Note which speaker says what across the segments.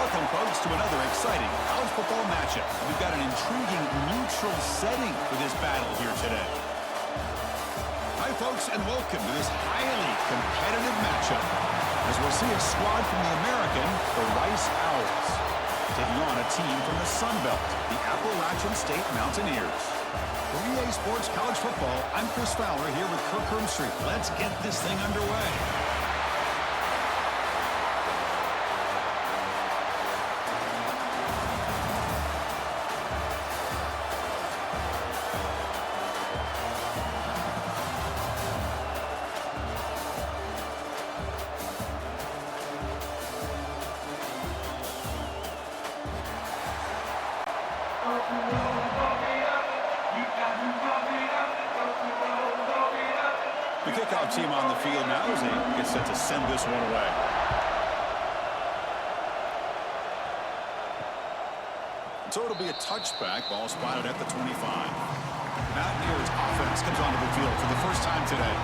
Speaker 1: Welcome, folks, to another exciting college football matchup. We've got an intriguing neutral setting for this battle here today. Hi, folks, and welcome to this highly competitive matchup as we'll see a squad from the American, the Rice Owls, taking on a team from the Sun Belt, the Appalachian State Mountaineers. For EA Sports College Football, I'm Chris Fowler here with Kirk Hermstreet. Let's get this thing underway. The kickoff team on the field now as they get set to send this one away. So it'll be a touchback, ball spotted at the 25. Mountaineers offense comes onto the field for the first time today.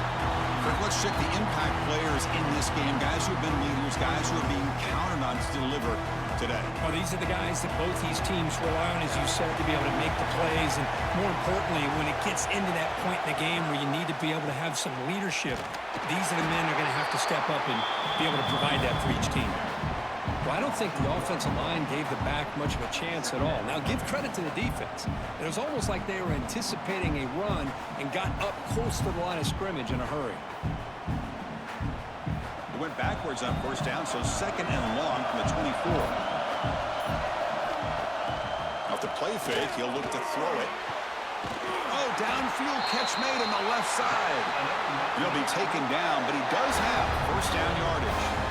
Speaker 1: Let's check the impact players in this game, guys who have been leaders, guys who are being counted on to deliver today.
Speaker 2: Well, these are the guys that both these teams rely on, as you said, to be able to make the plays. And more importantly, when it gets into that point in the game where you need to be able to have some leadership, these are the men who are going to have to step up and be able to provide that for each team.
Speaker 3: Well, I don't think the offensive line gave the back much of a chance at all. Now, give credit to the defense. It was almost like they were anticipating a run and got up close to the line of scrimmage in a hurry.
Speaker 1: It went backwards on first down, so second and long from the 24. Off the play fake, he'll look to throw it. Oh, downfield catch made on the left side. He'll be taken down, but he does have first down yardage.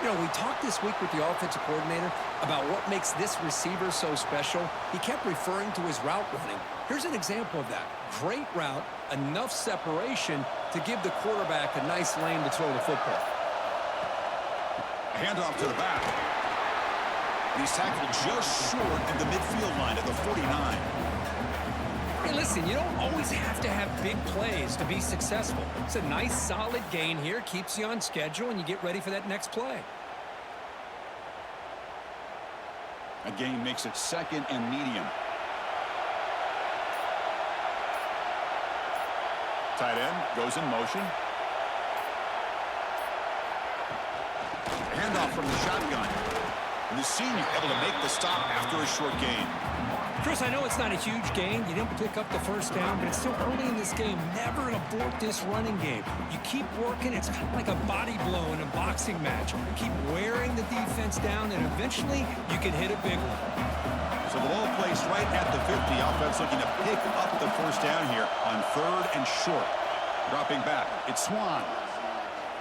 Speaker 3: You know, we talked this week with the offensive coordinator about what makes this receiver so special. He kept referring to his route running. Here's an example of that. Great route, enough separation to give the quarterback a nice lane to throw the football.
Speaker 1: A handoff to the back. He's tackled just short of the midfield line at the 49.
Speaker 3: Hey, listen, you don't always have to have big plays to be successful. It's a nice, solid gain here, keeps you on schedule, and you get ready for that next play.
Speaker 1: A gain makes it second and medium. Tight end goes in motion. Handoff from the shotgun. And the senior able to make the stop after a short gain.
Speaker 2: Chris, I know it's not a huge gain. You didn't pick up the first down, but it's still early in this game. Never abort this running game. You keep working. It's kind of like a body blow in a boxing match. You keep wearing the defense down, and eventually you can hit a big one.
Speaker 1: So the ball placed right at the 50. Offense looking to pick up the first down here on third and short. Dropping back. It's Swan.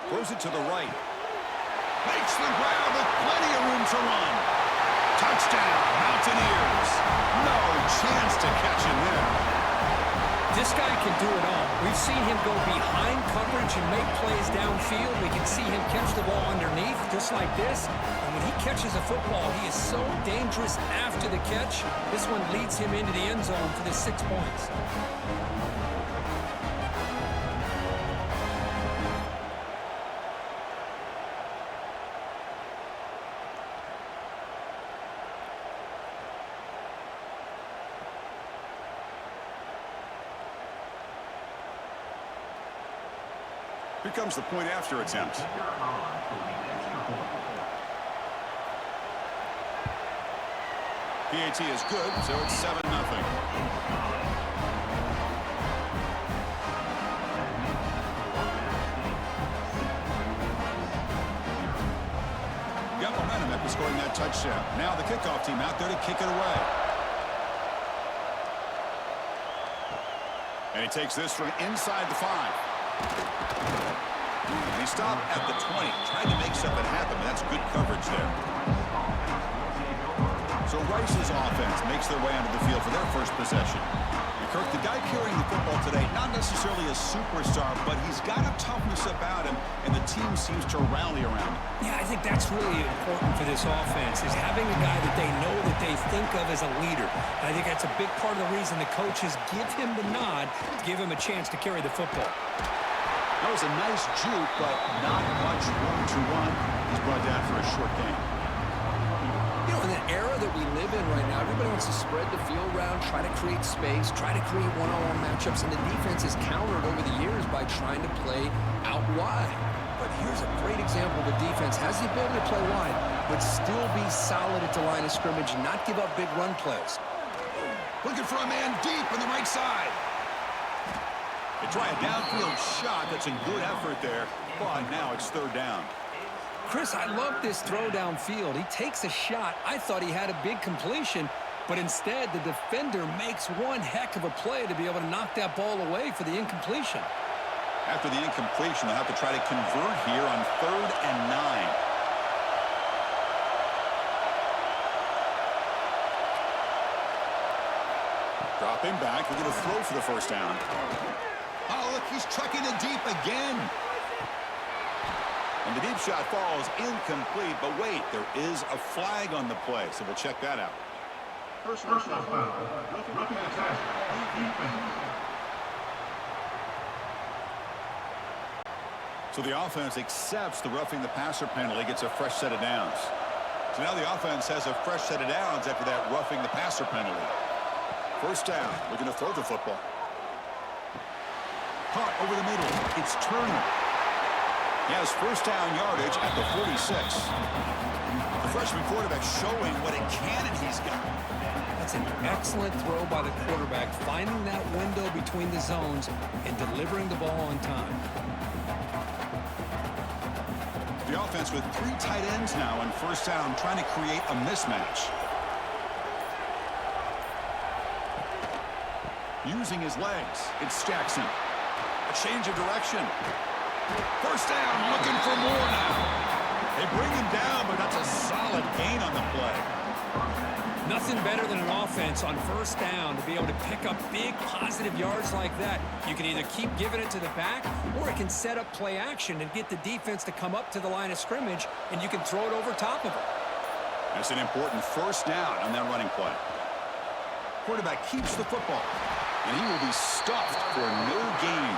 Speaker 1: Throws it to the right. Makes the grab with plenty of room to run. Touchdown, Mountaineers. No chance to catch him there.
Speaker 2: This guy can do it all. We've seen him go behind coverage and make plays downfield. We can see him catch the ball underneath, just like this. And when he catches a football, he is so dangerous after the catch. This one leads him into the end zone for the 6 points.
Speaker 1: Here comes the point after attempt. PAT is good, so it's 7-0. Got momentum after scoring that touchdown. Now the kickoff team out there to kick it away. And he takes this from inside the 5. And he stopped at the 20, trying to make something happen, but that's good coverage there. So Rice's offense makes their way onto the field for their first possession. And Kirk, the guy carrying the football today, not necessarily a superstar, but he's got a toughness about him, and the team seems to rally around him.
Speaker 2: Yeah, I think that's really important for this offense, is having a guy that they know that they think of as a leader. And I think that's a big part of the reason the coaches give him the nod to give him a chance to carry the football.
Speaker 1: That was a nice juke, but not much room to run. He's brought down for a short gain.
Speaker 3: era that we live in right now, everybody wants to spread the field around, try to create space, try to create one-on-one matchups, and the defense is countered over the years by trying to play out wide. But here's a great example. The defense has the ability to play wide, but still be solid at the line of scrimmage and not give up big run plays.
Speaker 1: Looking for a man deep on the right side. They try a downfield shot. That's a good effort there, but now it's third down.
Speaker 3: Chris, I love this throw downfield. He takes a shot. I thought he had a big completion, but instead the defender makes one heck of a play to be able to knock that ball away for the incompletion.
Speaker 1: After the incompletion, they'll have to try to convert here on 3rd and 9. Dropping back. We're going to throw for the first down. Oh, look, he's trucking it deep again. And the deep shot falls incomplete, but wait, there is a flag on the play, so we'll check that out.
Speaker 4: Personal foul. Roughing the task. Defense.
Speaker 1: So the offense accepts the roughing the passer penalty, gets a fresh set of downs. So now the offense has a fresh set of downs after that roughing the passer penalty. First down, looking to throw the football. Caught over the middle. It's Turner. He has first down yardage at the 46. The freshman quarterback showing what a cannon he's got.
Speaker 3: That's an excellent throw by the quarterback, finding that window between the zones and delivering the ball on time.
Speaker 1: The offense with 3 tight ends now on first down, trying to create a mismatch. Using his legs, it's Jackson. A change of direction. First down, looking for more now. They bring him down, but that's a solid gain on the play.
Speaker 3: Nothing better than an offense on first down to be able to pick up big positive yards like that. You can either keep giving it to the back, or it can set up play action and get the defense to come up to the line of scrimmage, and you can throw it over top of it.
Speaker 1: That's an important first down on that running play. Quarterback keeps the football, and he will be stuffed for no gain.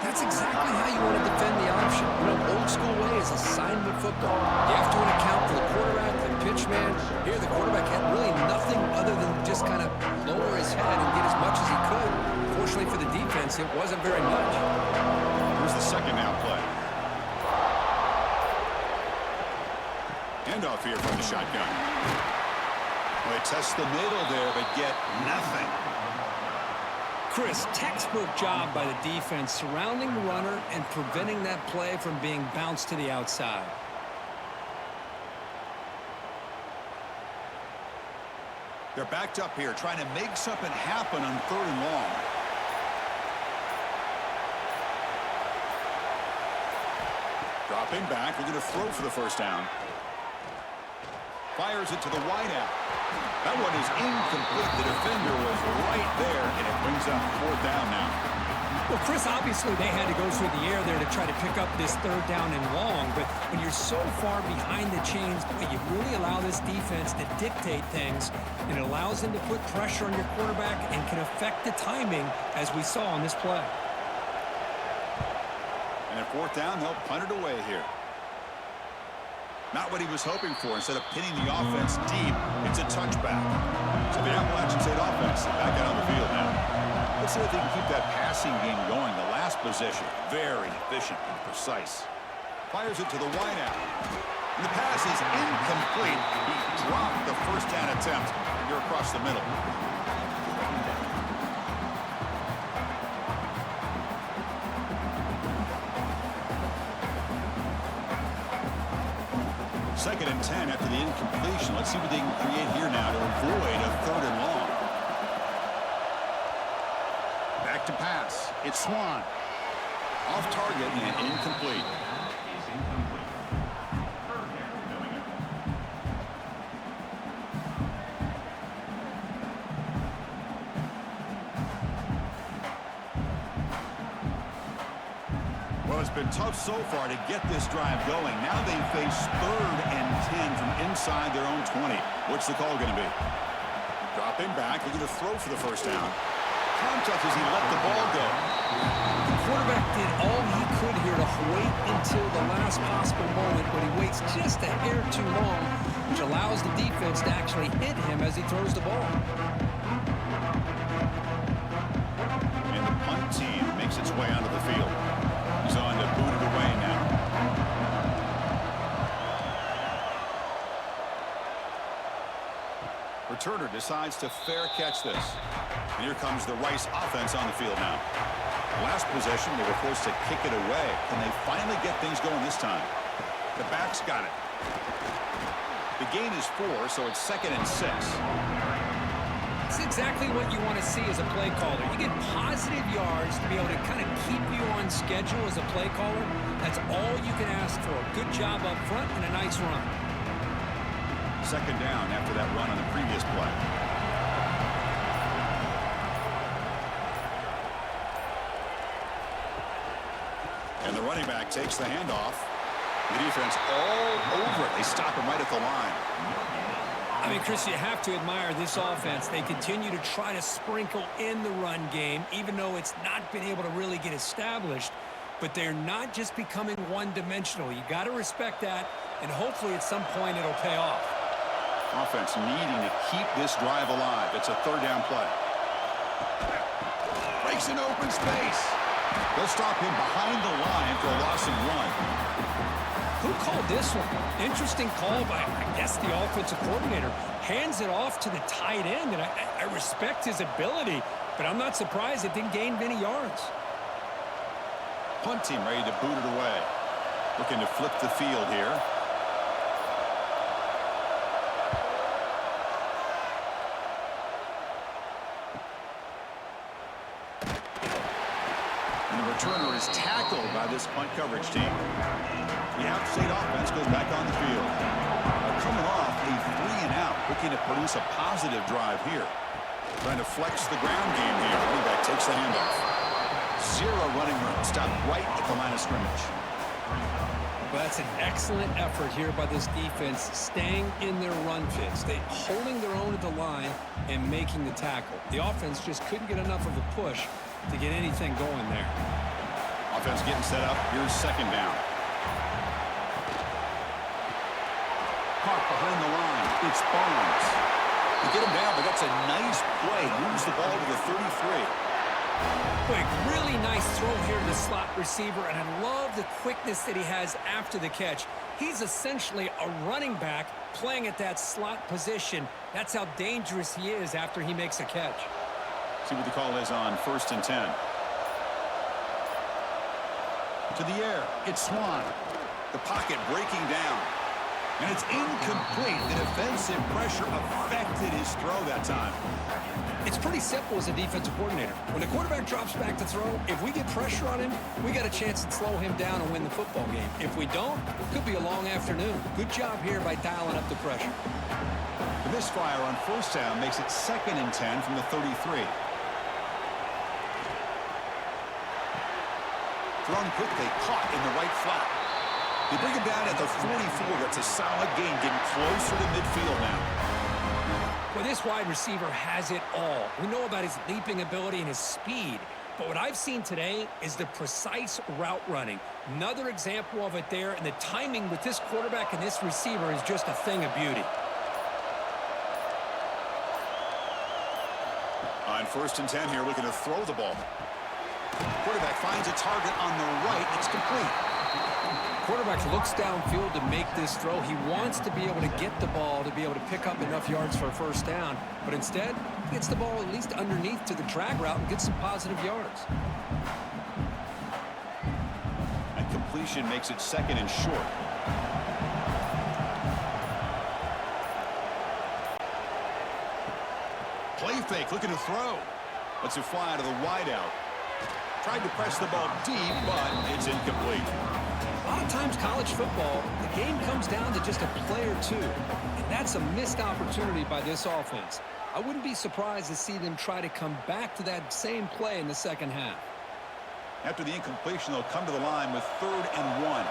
Speaker 3: That's exactly how you want to defend the option. You know, old school way is assignment football. You have to account for the quarterback, the pitch man. Here, the quarterback had really nothing other than just kind of lower his head and get as much as he could. Fortunately for the defense, it wasn't very much.
Speaker 1: Here's the second down play. Handoff here from the shotgun. Well, they test the middle there, but get nothing.
Speaker 3: Chris, textbook job by the defense surrounding the runner and preventing that play from being bounced to the outside.
Speaker 1: They're backed up here, trying to make something happen on 3rd and long. Dropping back, we're going to throw for the first down. Fires it to the wideout. That one is incomplete. The defender was right there, and it brings up 4th down now.
Speaker 2: Well, Chris, obviously they had to go through the air there to try to pick up this 3rd down and long, but when you're so far behind the chains, you really allow this defense to dictate things, and it allows them to put pressure on your quarterback and can affect the timing, as we saw on this play.
Speaker 1: And at 4th down, they'll punt it away here. Not what he was hoping for. Instead of pinning the offense deep, it's a touchback. So the Appalachian State offense back out on the field now. Let's see if they can keep that passing game going. The last possession, very efficient and precise. Fires it to the wideout. And the pass is incomplete. He dropped the first down attempt here across the middle. Second and 10 after the incompletion. Let's see what they can create here now to avoid a 3rd and long. Back to pass. It's Swan. Off target and incomplete. Well, it's been tough so far to get this drive going. Now they face 3rd and 10 from inside their own 20. What's the call going to be? Dropping back. They're going to throw for the first down. Contact as he let the ball go.
Speaker 3: The quarterback did all he could here to wait until the last possible moment, but he waits just a hair too long, allows the defense to actually hit him as he throws the ball.
Speaker 1: And the punt team makes its way onto the field. He's on to boot it away now. Returner decides to fair catch this. And here comes the Rice offense on the field now. Last possession, they were forced to kick it away. Can they finally get things going this time? The back's got it. The gain is 4, so it's 2nd and 6.
Speaker 2: It's exactly what you want to see as a play caller. You get positive yards to be able to kind of keep you on schedule as a play caller. That's all you can ask for. Good job up front and a nice run.
Speaker 1: 2nd down after that run on the previous play. And the running back takes the handoff. The defense all over it. They stop him right at the line.
Speaker 2: I mean, Chris, you have to admire this offense. They continue to try to sprinkle in the run game, even though it's not been able to really get established. But they're not just becoming one-dimensional. You got to respect that, and hopefully at some point it'll pay off.
Speaker 1: Offense needing to keep this drive alive. It's a 3rd down play. Breaks in open space. They'll stop him behind the line for a loss of 1.
Speaker 2: Who called this one? Interesting call by, I guess, the offensive coordinator. Hands it off to the tight end, and I respect his ability, but I'm not surprised it didn't gain many yards.
Speaker 1: Punt team ready to boot it away. Looking to flip the field here. And the returner is tackled by this punt coverage team. The App State offense goes back on the field. Coming off a 3-and-out, looking to produce a positive drive here. Trying to flex the ground game here. Running back takes the handoff. 0 running room. Stopped right at the line of scrimmage.
Speaker 2: Well, that's an excellent effort here by this defense, staying in their run fits. They holding their own at the line and making the tackle. The offense just couldn't get enough of a push to get anything going there.
Speaker 1: Offense getting set up. Here's 2nd down. Hart behind the line. It's Barnes. They get him down, but that's a nice play. Moves the ball to the 33.
Speaker 2: Quick, really nice throw here to the slot receiver, and I love the quickness that he has after the catch. He's essentially a running back playing at that slot position. That's how dangerous he is after he makes a catch.
Speaker 1: See what the call is on 1st and 10. To the air. It's Swan. The pocket breaking down. And it's incomplete. The defensive pressure affected his throw that time.
Speaker 2: It's pretty simple as a defensive coordinator. When the quarterback drops back to throw, if we get pressure on him, we got a chance to slow him down and win the football game. If we don't, it could be a long afternoon. Good job here by dialing up the pressure.
Speaker 1: The misfire on 1st down makes it 2nd and 10 from the 33. Thrown quickly, caught in the right flat. They bring him down at the 44. That's a solid gain, getting closer to midfield now.
Speaker 2: Well, this wide receiver has it all. We know about his leaping ability and his speed, but what I've seen today is the precise route running. Another example of it there, and the timing with this quarterback and this receiver is just a thing of beauty.
Speaker 1: On 1st and 10 here, looking to throw the ball. Quarterback finds a target on the right. It's complete.
Speaker 2: Quarterback looks downfield to make this throw. He wants to be able to get the ball to be able to pick up enough yards for a 1st down, but instead he gets the ball at least underneath to the drag route and gets some positive yards.
Speaker 1: And completion makes it 2nd and short. Play fake, looking to throw. Lets it fly to the wideout. Tried to press the ball deep, but it's incomplete.
Speaker 2: A lot of times college football, the game comes down to just a play or two, and that's a missed opportunity by this offense. I wouldn't be surprised to see them try to come back to that same play in the 2nd half.
Speaker 1: After the incompletion, they'll come to the line with 3rd and 1.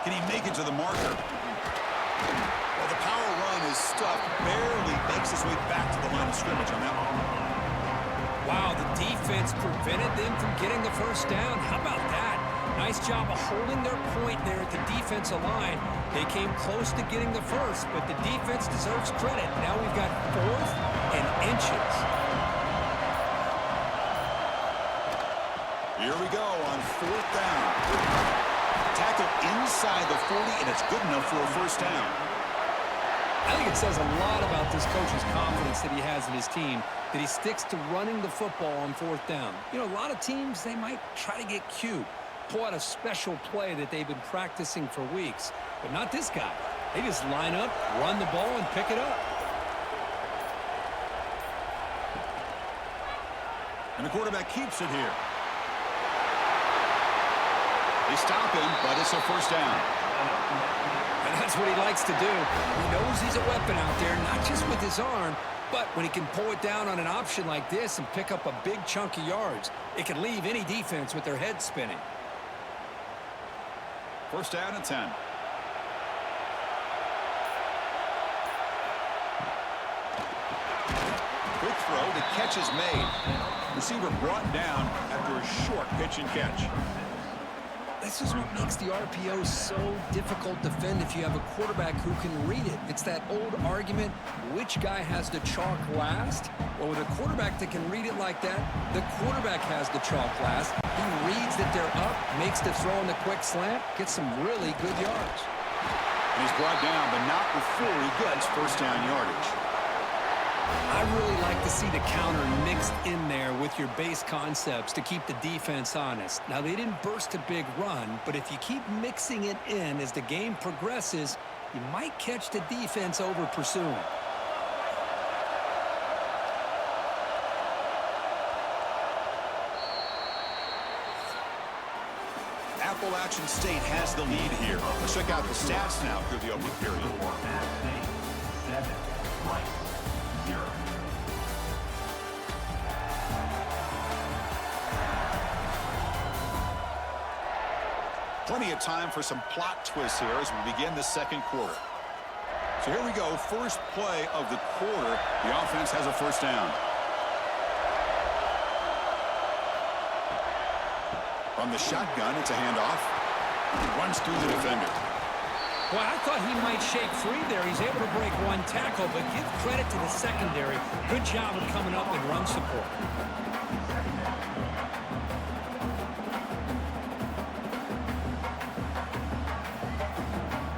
Speaker 1: Can he make it to the marker? Well, the power run is stuffed, barely makes his way back to the line of scrimmage on that one.
Speaker 2: Wow, the defense prevented them from getting the 1st down. How about that? Nice job of holding their point there at the defense.
Speaker 3: offensive line. They came close to getting the first, but the defense deserves credit. Now we've got 4th and inches.
Speaker 1: Here we go on 4th down. Tackle inside the 40, and it's good enough for a first down.
Speaker 3: I think it says a lot about this coach's confidence that he has in his team, that he sticks to running the football on 4th down. You know, a lot of teams, they might try to get cute, pull out a special play that they've been practicing for weeks. But not this guy. They just line up, run the ball, and pick it up.
Speaker 1: And the quarterback keeps it here. They stop him, but it's a first down.
Speaker 3: And that's what he likes to do. He knows he's a weapon out there, not just with his arm, but when he can pull it down on an option like this and pick up a big chunk of yards, it can leave any defense with their head spinning.
Speaker 1: First down and 10. Quick throw, the catch is made. Receiver brought down after a short pitch and catch.
Speaker 3: This is what makes the RPO so difficult to defend if you have a quarterback who can read it. It's that old argument, which guy has the chalk last? Well, with a quarterback that can read it like that, the quarterback has the chalk last. He reads that they're up, makes the throw in the quick slant, gets some really good yards.
Speaker 1: And he's brought down, but not before he gets first down yardage.
Speaker 3: I really like to see the counter mixed in there with your base concepts to keep the defense honest. Now, they didn't burst a big run, but if you keep mixing it in as the game progresses, you might catch the defense over pursuing.
Speaker 1: Appalachian State has the lead here. Let's check out the stats now through the opening period. Plenty of time for some plot twists here as we begin the second quarter. So here we go, first play of the quarter. The offense has a first down. From the shotgun, it's a handoff. He runs through the defender.
Speaker 2: Well, I thought he might shake free there. He's able to break one tackle, but give credit to the secondary. Good job of coming up and run support.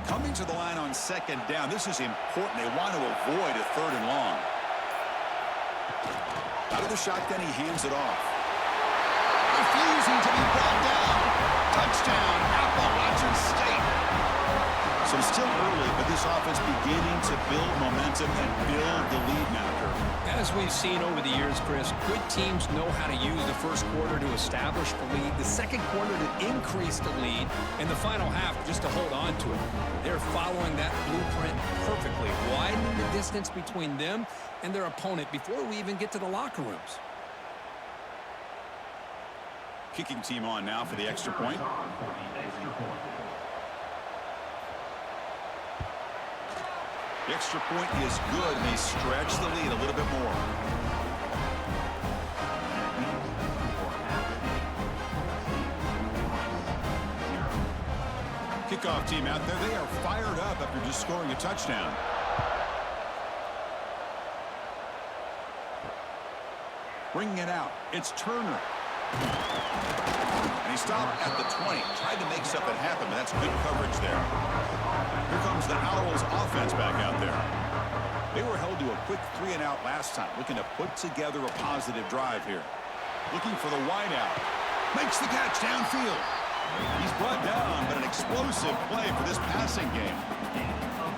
Speaker 1: Coming to the line on second down. This is important. They want to avoid a 3rd and long. Out of the shotgun, he hands it off. Refusing to be brought down. Touchdown, Appalachian State. So still early, but this offense beginning to build momentum and build the lead now.
Speaker 3: As we've seen over the years, Chris, good teams know how to use the first quarter to establish the lead, the second quarter to increase the lead, and the final half just to hold on to it. They're following that blueprint perfectly, widening the distance between them and their opponent before we even get to the locker rooms.
Speaker 1: Kicking team on now for the extra point. The extra point is good, and they stretch the lead a little bit more. Kickoff team out there. They are fired up after just scoring a touchdown. Bringing it out. It's Turner. And he stopped at the 20. Tried to make something happen, but that's good coverage there. Here comes the Owls offense back out there. They were held to a quick 3-and-out last time, looking to put together a positive drive here. Looking for the wideout. Makes the catch downfield. He's brought down, but an explosive play for this passing game.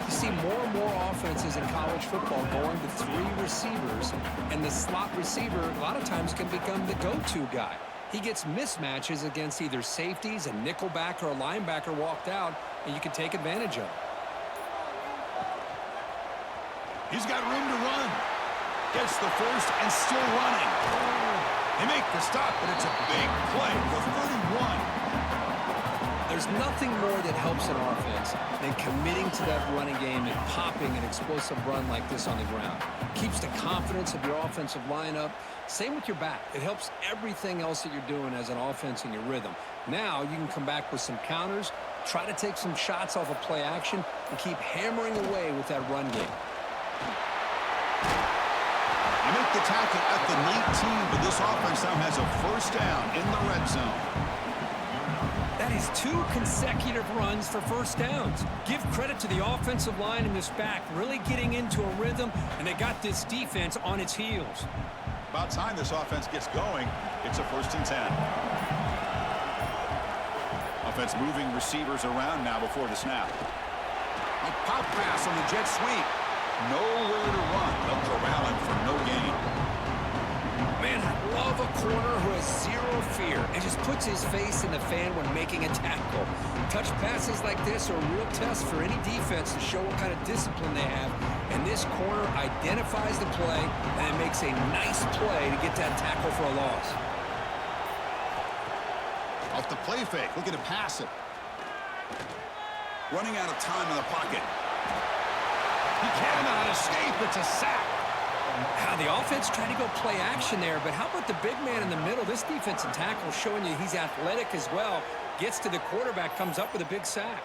Speaker 3: You see more and more offenses in college football going to 3 receivers, and the slot receiver a lot of times can become the go-to guy. He gets mismatches against either safeties, a nickelback, or a linebacker walked out, and you can take advantage of it.
Speaker 1: He's got room to run. Gets the first and still running. They make the stop, but it's a big play for 31.
Speaker 3: There's nothing more that helps an offense than committing to that running game and popping an explosive run like this on the ground. Keeps the confidence of your offensive lineup. Same with your back. It helps everything else that you're doing as an offense in your rhythm. Now you can come back with some counters Try to take some shots off of play action and keep hammering away with that run game.
Speaker 1: You make the tackle at the 19, but this offense now has a first down in the red zone.
Speaker 2: That is 2 consecutive runs for first downs. Give credit to the offensive line in this back, really getting into a rhythm, and they got this defense on its heels.
Speaker 1: About time this offense gets going. It's a 1st and 10. Offense moving receivers around now before the snap. A pop pass on the jet sweep. Nowhere to run. They'll corral him for no gain.
Speaker 3: Man, I love a corner who has zero fear and just puts his face in the fan when making a tackle. Touch passes like this are a real test for any defense to show what kind of discipline they have. And this corner identifies the play and makes a nice play to get that tackle for a loss.
Speaker 1: Off the play fake, looking to pass it. Running out of time in the pocket. He cannot escape. It's a sack.
Speaker 3: How the offense tried to go play action there, but how about the big man in the middle? This defensive tackle showing you he's athletic as well. Gets to the quarterback, comes up with a big sack.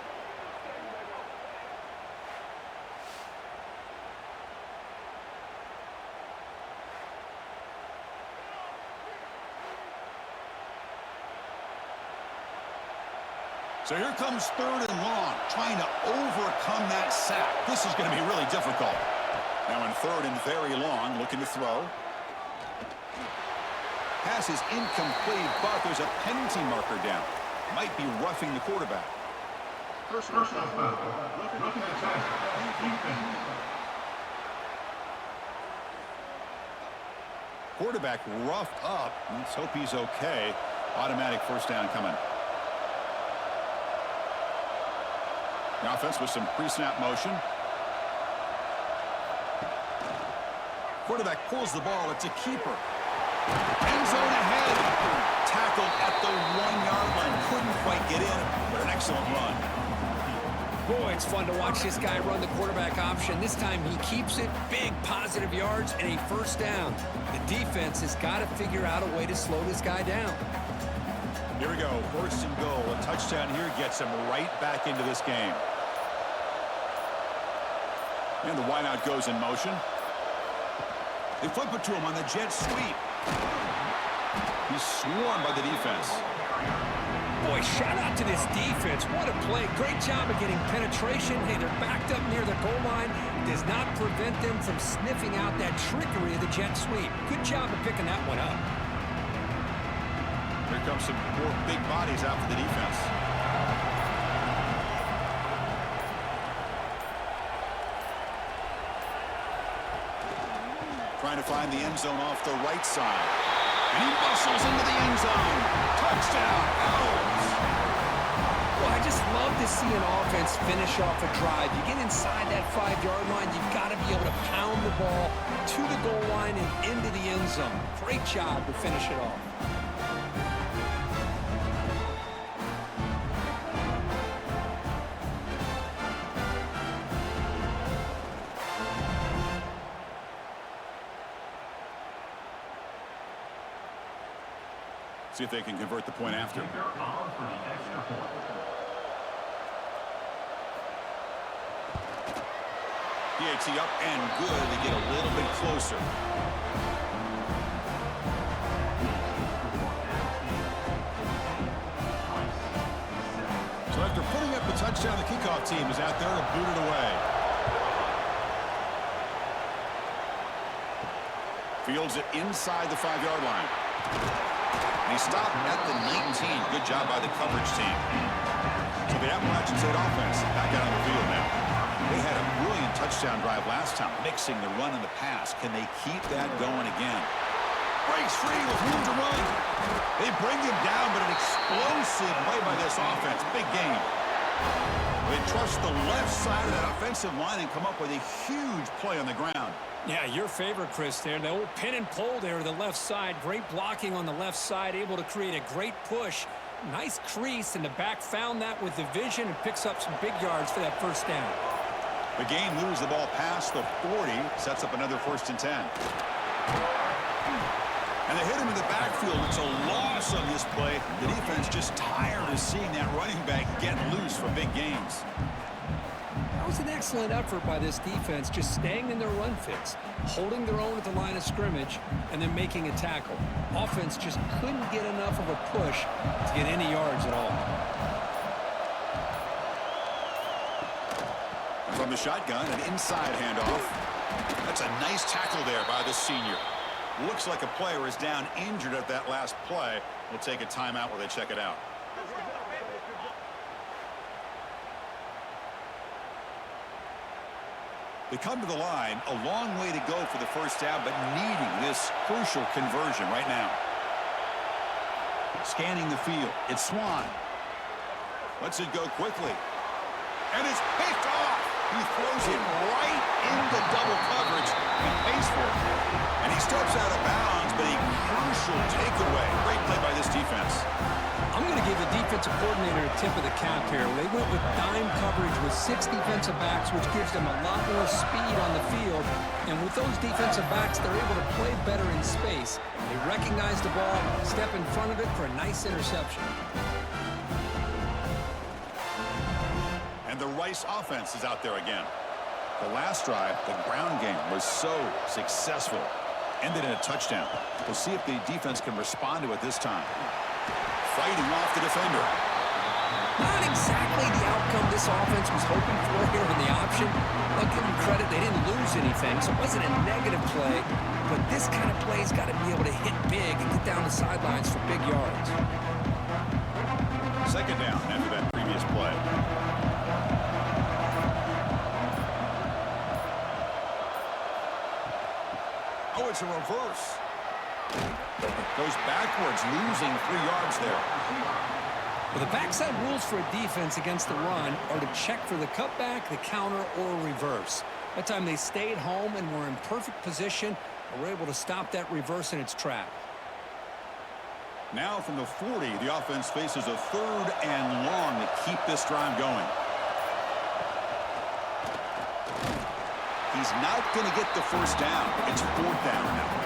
Speaker 1: So here comes 3rd and long, trying to overcome that sack. This is going to be really difficult. Now in 3rd and very long, looking to throw. Pass is incomplete, but there's a penalty marker down. Might be roughing the quarterback.
Speaker 4: First foul. Roughing the tackle. Defense.
Speaker 1: Quarterback roughed up. Let's hope he's okay. Automatic first down coming. The offense with some pre-snap motion. Quarterback pulls the ball. It's a keeper. End zone ahead. Tackled at the 1-yard line. Couldn't quite get in, but an excellent run.
Speaker 3: Boy, it's fun to watch this guy run the quarterback option. This time he keeps it. Big positive yards and a first down. The defense has got to figure out a way to slow this guy down.
Speaker 1: Here we go. 1st and goal. A touchdown here gets him right back into this game. And the wideout goes in motion. They flip it to him on the jet sweep. He's swarmed by the defense.
Speaker 3: Boy, shout out to this defense. What a play. Great job of getting penetration. Hey, they're backed up near the goal line. Does not prevent them from sniffing out that trickery of the jet sweep. Good job of picking that one up.
Speaker 1: Here comes some more big bodies out for the defense. Trying to find the end zone off the right side. And he bustles into the end zone. Touchdown, Owls.
Speaker 3: Well, I just love to see an offense finish off a drive. You get inside that 5-yard line, you've got to be able to pound the ball to the goal line and into the end zone. Great job to finish it off.
Speaker 1: See if they can convert the point after. Big XII up and good. They get a little bit closer. So after putting up the touchdown, the kickoff team is out there to boot it away. Fields it inside the 5-yard line. And he stopped at the 19. Good job by the coverage team. So the Appalachian State offense back out on the field now. They had a brilliant touchdown drive last time, mixing the run and the pass. Can they keep that going again? Breaks free with room to run. They bring him down, but an explosive play by this offense. Big game. They trust the left side of that offensive line and come up with a huge play on the ground.
Speaker 2: Yeah, your favorite, Chris, there. The old pin and pull there to the left side. Great blocking on the left side, able to create a great push. Nice crease, and the back found that with the vision and picks up some big yards for that first down.
Speaker 1: The game moves the ball past the 40, sets up another 1st and 10. And they hit him in the backfield. It's a loss on this play. The defense just tired of seeing that running back get loose for big gains.
Speaker 3: That was an excellent effort by this defense, just staying in their run fits, holding their own at the line of scrimmage, and then making a tackle. Offense just couldn't get enough of a push to get any yards at all.
Speaker 1: From the shotgun, an inside handoff. That's a nice tackle there by the senior. Looks like a player is down injured at that last play. We'll take a timeout while they check it out. They come to the line, a long way to go for the first down, but needing this crucial conversion right now. Scanning the field, it's Swan. Lets it go quickly. And it's picked off. He throws it right into double coverage and pays for it. And he steps out of bounds, but a crucial takeaway. Great play by this defense.
Speaker 3: I'm going to give the defensive coordinator a tip of the cap here. They went with dime coverage with 6 defensive backs, which gives them a lot more speed on the field. And with those defensive backs, they're able to play better in space. They recognize the ball, step in front of it for a nice interception.
Speaker 1: And the Rice offense is out there again. The last drive, the ground game was so successful. Ended in a touchdown. We'll see if the defense can respond to it this time. Fighting off the defender.
Speaker 3: Not exactly the outcome this offense was hoping for here in the option. I'll give them credit, they didn't lose anything, so it wasn't a negative play. But this kind of play's got to be able to hit big and get down the sidelines for big yards.
Speaker 1: Second down after that previous play. Oh, it's a reverse. Goes backwards, losing 3 yards there.
Speaker 3: Well, the backside rules for a defense against the run are to check for the cutback, the counter, or reverse. That time they stayed home and were in perfect position and were able to stop that reverse in its track.
Speaker 1: Now from the 40, the offense faces a 3rd and long to keep this drive going. He's not going to get the first down. It's 4th down now.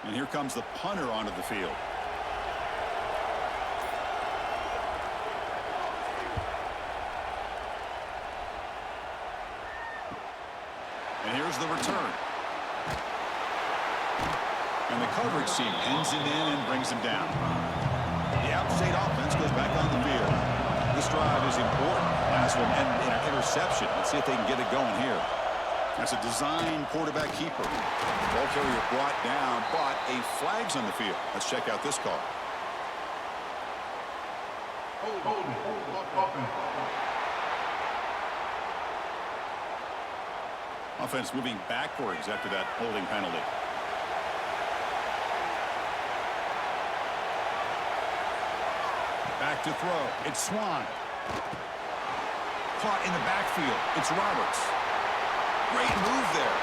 Speaker 1: And here comes the punter onto the field. And here's the return. And the coverage team pins him in and brings him down. The out-state offense goes back on the field. This drive is important. Last one and an interception. Let's see if they can get it going here. That's a design quarterback keeper. Ball carrier brought down, but a flag's on the field. Let's check out this call. Offense moving backwards after that holding penalty. Back to throw. It's Swan. Caught in the backfield. It's Roberts. Great move there.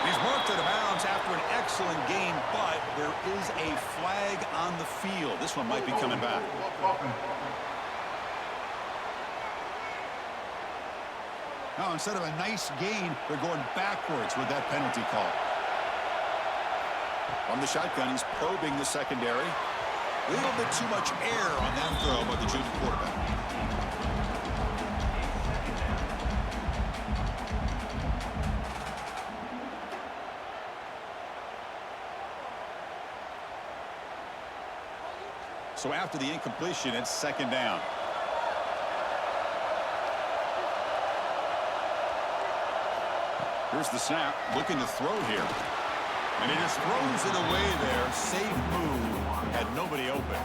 Speaker 1: He's marked out of bounds after an excellent game, but there is a flag on the field. This one might be coming back. Now, instead of a nice gain, they're going backwards with that penalty call. From the shotgun, he's probing the secondary. A little bit too much air on that throw by the junior quarterback. So after the incompletion, it's 2nd down. Here's the snap, looking to throw here. And he just throws it away there. Safe move. Had nobody open.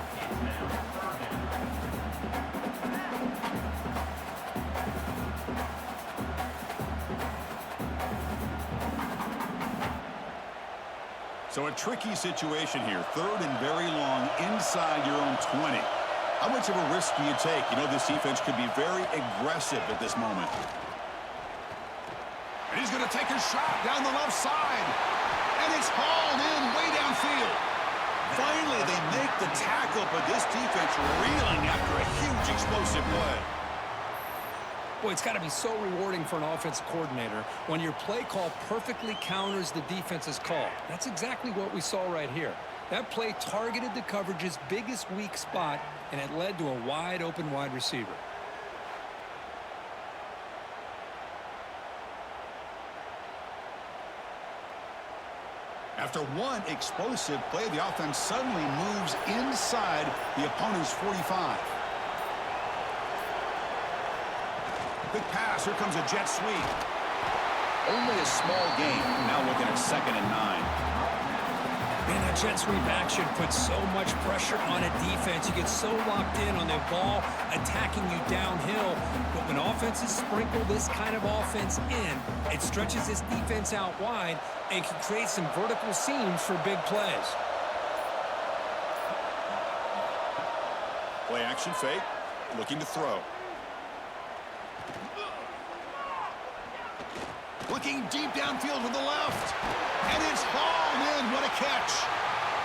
Speaker 1: So a tricky situation here. 3rd and very long inside your own 20. How much of a risk do you take? You know, this defense could be very aggressive at this moment. And he's going to take a shot down the left side. And it's hauled in way downfield. Finally, they make the tackle, but this defense reeling after a huge explosive play.
Speaker 3: Boy, it's got to be so rewarding for an offensive coordinator when your play call perfectly counters the defense's call. That's exactly what we saw right here. That play targeted the coverage's biggest weak spot, and it led to a wide-open wide receiver.
Speaker 1: After one explosive play, the offense suddenly moves inside the opponent's 45. Quick pass. Here comes a jet sweep. Only a small gain. Now looking at 2nd and 9.
Speaker 3: Man, that jet sweep action puts so much pressure on a defense. You get so locked in on the ball attacking you downhill. But when offenses sprinkle this kind of offense in, it stretches this defense out wide and can create some vertical seams for big plays.
Speaker 1: Play action fake. Looking to throw. Looking deep downfield with the left. And it's hauled in. What a catch.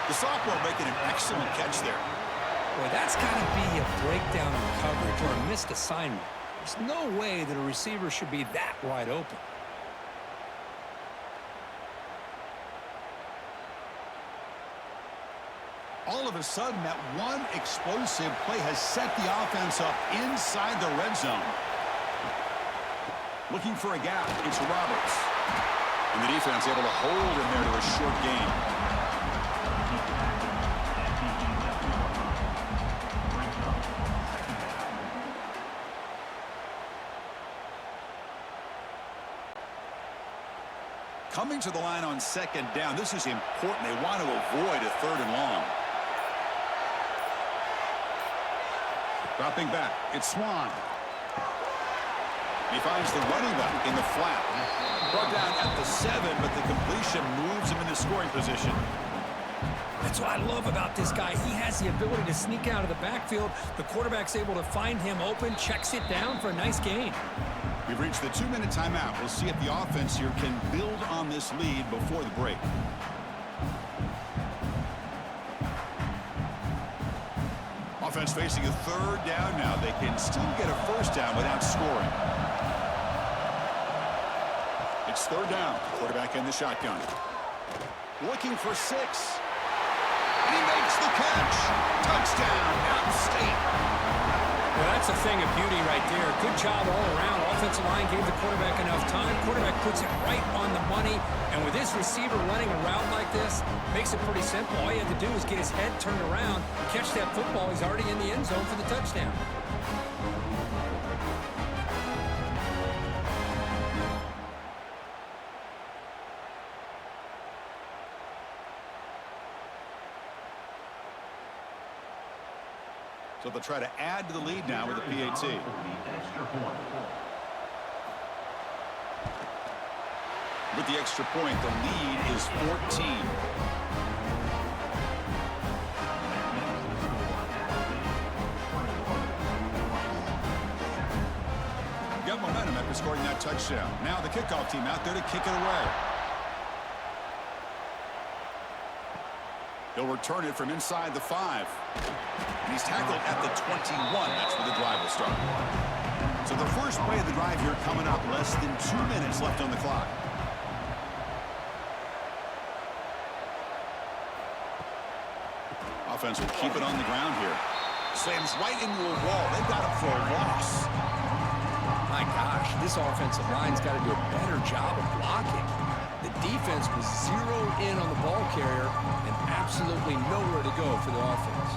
Speaker 1: The sophomore making an excellent catch there.
Speaker 3: Boy, that's got to be a breakdown in coverage or a missed assignment. There's no way that a receiver should be that wide open.
Speaker 1: All of a sudden, that one explosive play has set the offense up inside the red zone. Looking for a gap. It's Roberts. And the defense able to hold him there to a short gain. Coming to the line on 2nd down. This is important. They want to avoid a 3rd and long. Dropping back. It's Swan. He finds the running back in the flat. Brought down at the 7, but the completion moves him into scoring position.
Speaker 3: That's what I love about this guy. He has the ability to sneak out of the backfield. The quarterback's able to find him open, checks it down for a nice gain.
Speaker 1: We've reached the 2-minute timeout. We'll see if the offense here can build on this lead before the break. Offense facing a 3rd down now. They can still get a 1st down without scoring. It's 3rd down. Quarterback in the shotgun. Looking for 6. And he makes the catch. Touchdown, App State.
Speaker 3: Well, that's a thing of beauty right there. Good job all around. Offensive line gave the quarterback enough time. Quarterback puts it right on the money. And with this receiver running around like this, makes it pretty simple. All you have to do is get his head turned around, catch that football. He's already in the end zone for the touchdown.
Speaker 1: So they'll try to add to the lead now with a PAT. With the extra point, the lead is 14. Got momentum after scoring that touchdown. Now the kickoff team out there to kick it away. He'll return it from inside the 5. And he's tackled at the 21. That's where the drive will start. So the first play of the drive here coming up. Less than 2 minutes left on the clock. Offense will keep it on the ground here. Slams right into a wall. They've got him for a loss.
Speaker 3: My gosh, this offensive line's got to do a better job of blocking. The defense was zeroed in on the ball carrier and absolutely nowhere to go for the offense.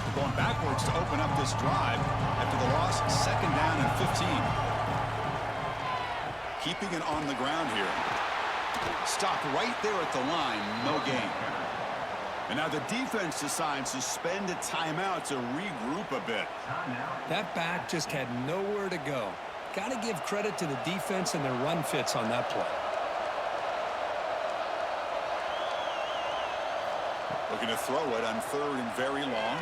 Speaker 1: They're going backwards to open up this drive after the loss. 2nd down and 15. Keeping it on the ground here. Stopped right there at the line. No gain. And now the defense decides to spend a timeout to regroup a bit.
Speaker 3: That back just had nowhere to go. Got to give credit to the defense and their run fits on that play.
Speaker 1: Looking to throw it on 3rd and very long.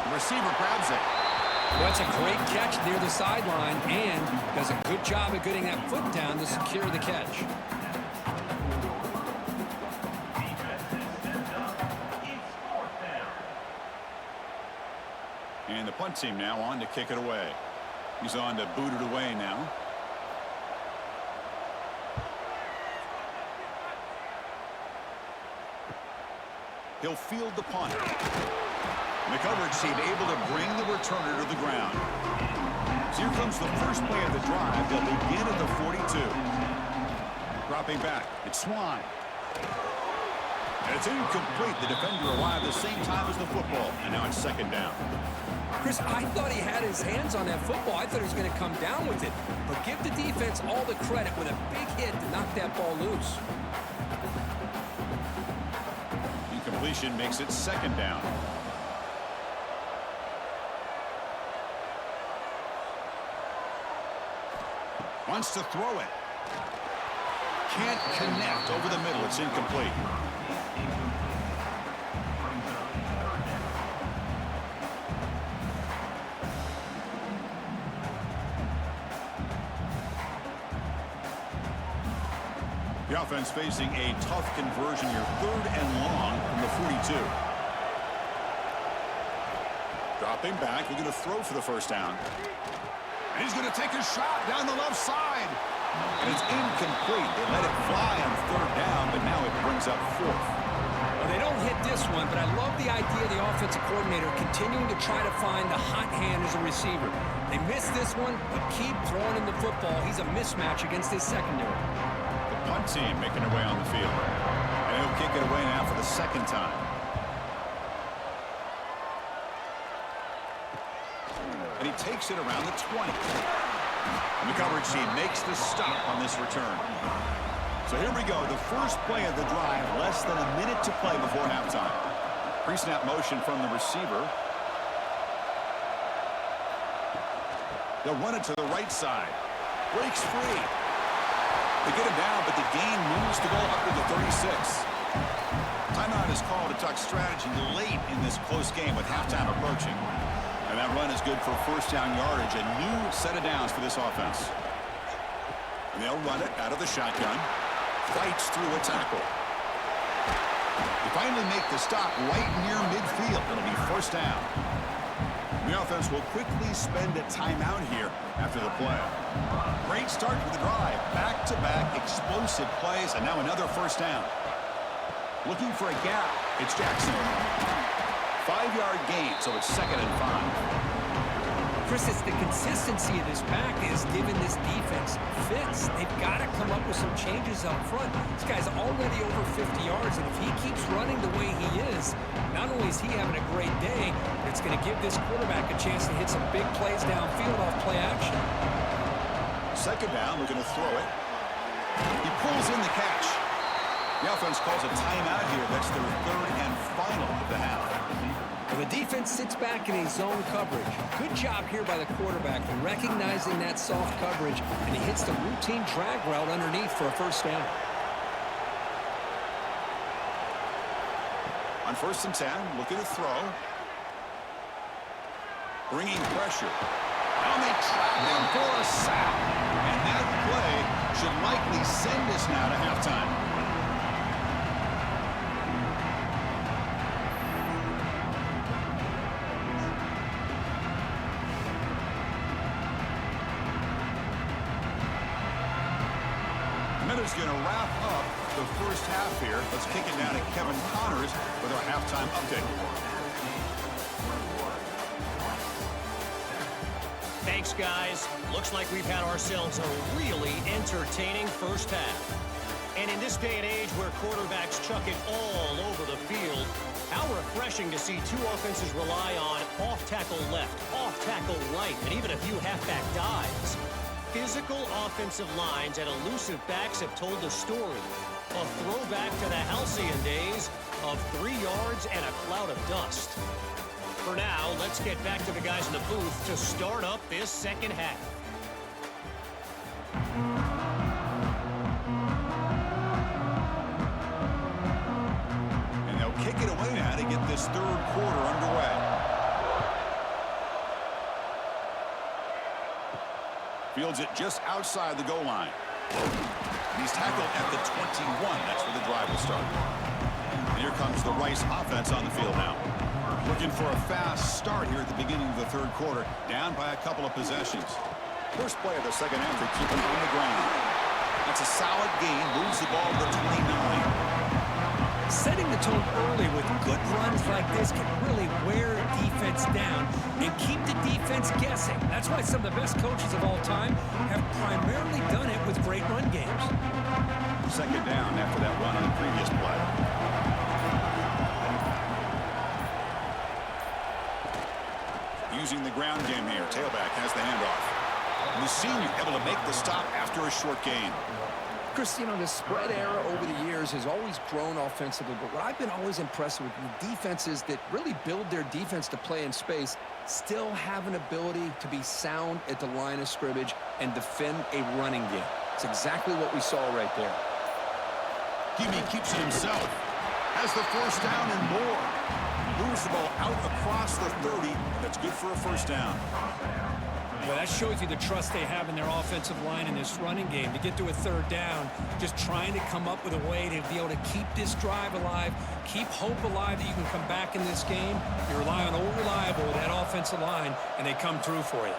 Speaker 1: The receiver grabs it.
Speaker 3: Well, that's a great catch near the sideline and does a good job of getting that foot down to secure the catch.
Speaker 1: And the punt team now on to kick it away. He's on to boot it away now. He'll field the punt. And the coverage team able to bring the returner to the ground. So here comes the first play of the drive. They'll begin at the 42. Dropping back, it's Swan. And it's incomplete. The defender arrived the same time as the football. And now it's second down.
Speaker 3: Chris, I thought he had his hands on that football. I thought he was going to come down with it. But give the defense all the credit with a big hit to knock that ball loose.
Speaker 1: Incompletion makes it second down. Wants to throw it. Can't connect over the middle. It's incomplete. The offense facing a tough conversion here, 3rd and long from the 42. Dropping back, we're going to throw for the first down. And he's going to take a shot down the left side. And it's incomplete. They let it fly on 3rd down, but now it brings up 4th.
Speaker 3: Well, they don't hit this one, but I love the idea of the offensive coordinator continuing to try to find the hot hand as a receiver. They missed this one, but keep throwing him the football. He's a mismatch against his secondary.
Speaker 1: Punt team making their way on the field. And he'll kick it away now for the second time. And he takes it around the 20. And the coverage team makes the stop on this return. So here we go. The first play of the drive. Less than a minute to play before halftime. Pre-snap motion from the receiver. They'll run it to the right side. Breaks free. They get him down, but the gain moves the ball up to the 36. Timeout is called to talk strategy late in this close game with halftime approaching. And that run is good for first down yardage. A new set of downs for this offense. And they'll run it out of the shotgun. Fights through a tackle. They finally make the stop right near midfield. It'll be first down. The offense will quickly spend a timeout here after the play. Great start for the drive. Back-to-back explosive plays, and now another first down. Looking for a gap. It's Jackson. 5-yard gain, so it's 2nd and 5.
Speaker 3: Chris, it's the consistency of this back is giving this defense fits. They've got to come up with some changes up front. This guy's already over 50 yards, and if he keeps running the way he is, not only is he having a great day, but it's going to give this quarterback a chance to hit some big plays downfield off play action.
Speaker 1: Second down, we're going to throw it. He pulls in the catch. The offense calls a timeout here. That's their 3rd and final of the half.
Speaker 3: The defense sits back in a zone coverage. Good job here by the quarterback in recognizing that soft coverage, and he hits the routine drag route underneath for a first down.
Speaker 1: On 1st and 10, looking to throw. Bringing pressure. And they trap him for a sack. And that play should likely send us now to halftime. Is going to wrap up the first half here. Let's kick it down to Kevin Connors with our halftime update.
Speaker 5: Thanks, guys. Looks like we've had ourselves a really entertaining first half. And in this day and age where quarterbacks chuck it all over the field, how refreshing to see two offenses rely on off-tackle left, off-tackle right, and even a few halfback dives. Physical offensive lines and elusive backs have told the story. A throwback to the halcyon days of 3 yards and a cloud of dust. For now, let's get back to the guys in the booth to start up this second half.
Speaker 1: And they'll kick it away now to get this 3rd quarter underway. Fields it just outside the goal line. And he's tackled at the 21. That's where the drive will start. And here comes the Rice offense on the field now. Looking for a fast start here at the beginning of the third quarter. Down by a couple of possessions. First play of the second half, they keep him on the ground. That's a solid gain. Moves the ball to the 29.
Speaker 2: Setting the tone early with good runs like this can really wear defense down and keep the defense guessing. That's why some of the best coaches of all time have primarily done it with great run games.
Speaker 1: Second down after that run on the previous play. Using the ground game here. Tailback has the handoff. And the senior able to make the stop after a short gain.
Speaker 3: Chris, you know, the spread era over the years has always grown offensively, but what I've been always impressed with defenses that really build their defense to play in space still have an ability to be sound at the line of scrimmage and defend a running game. It's exactly what we saw right there.
Speaker 1: Gimme keeps it himself. Has the first down and more. Moves the ball out across the 30. That's good for a first down.
Speaker 2: Well, that shows you the trust they have in their offensive line in this running game. To get to a third down, just trying to come up with a way to be able to keep this drive alive, keep hope alive that you can come back in this game. You rely on old reliable with that offensive line, and they come through for you.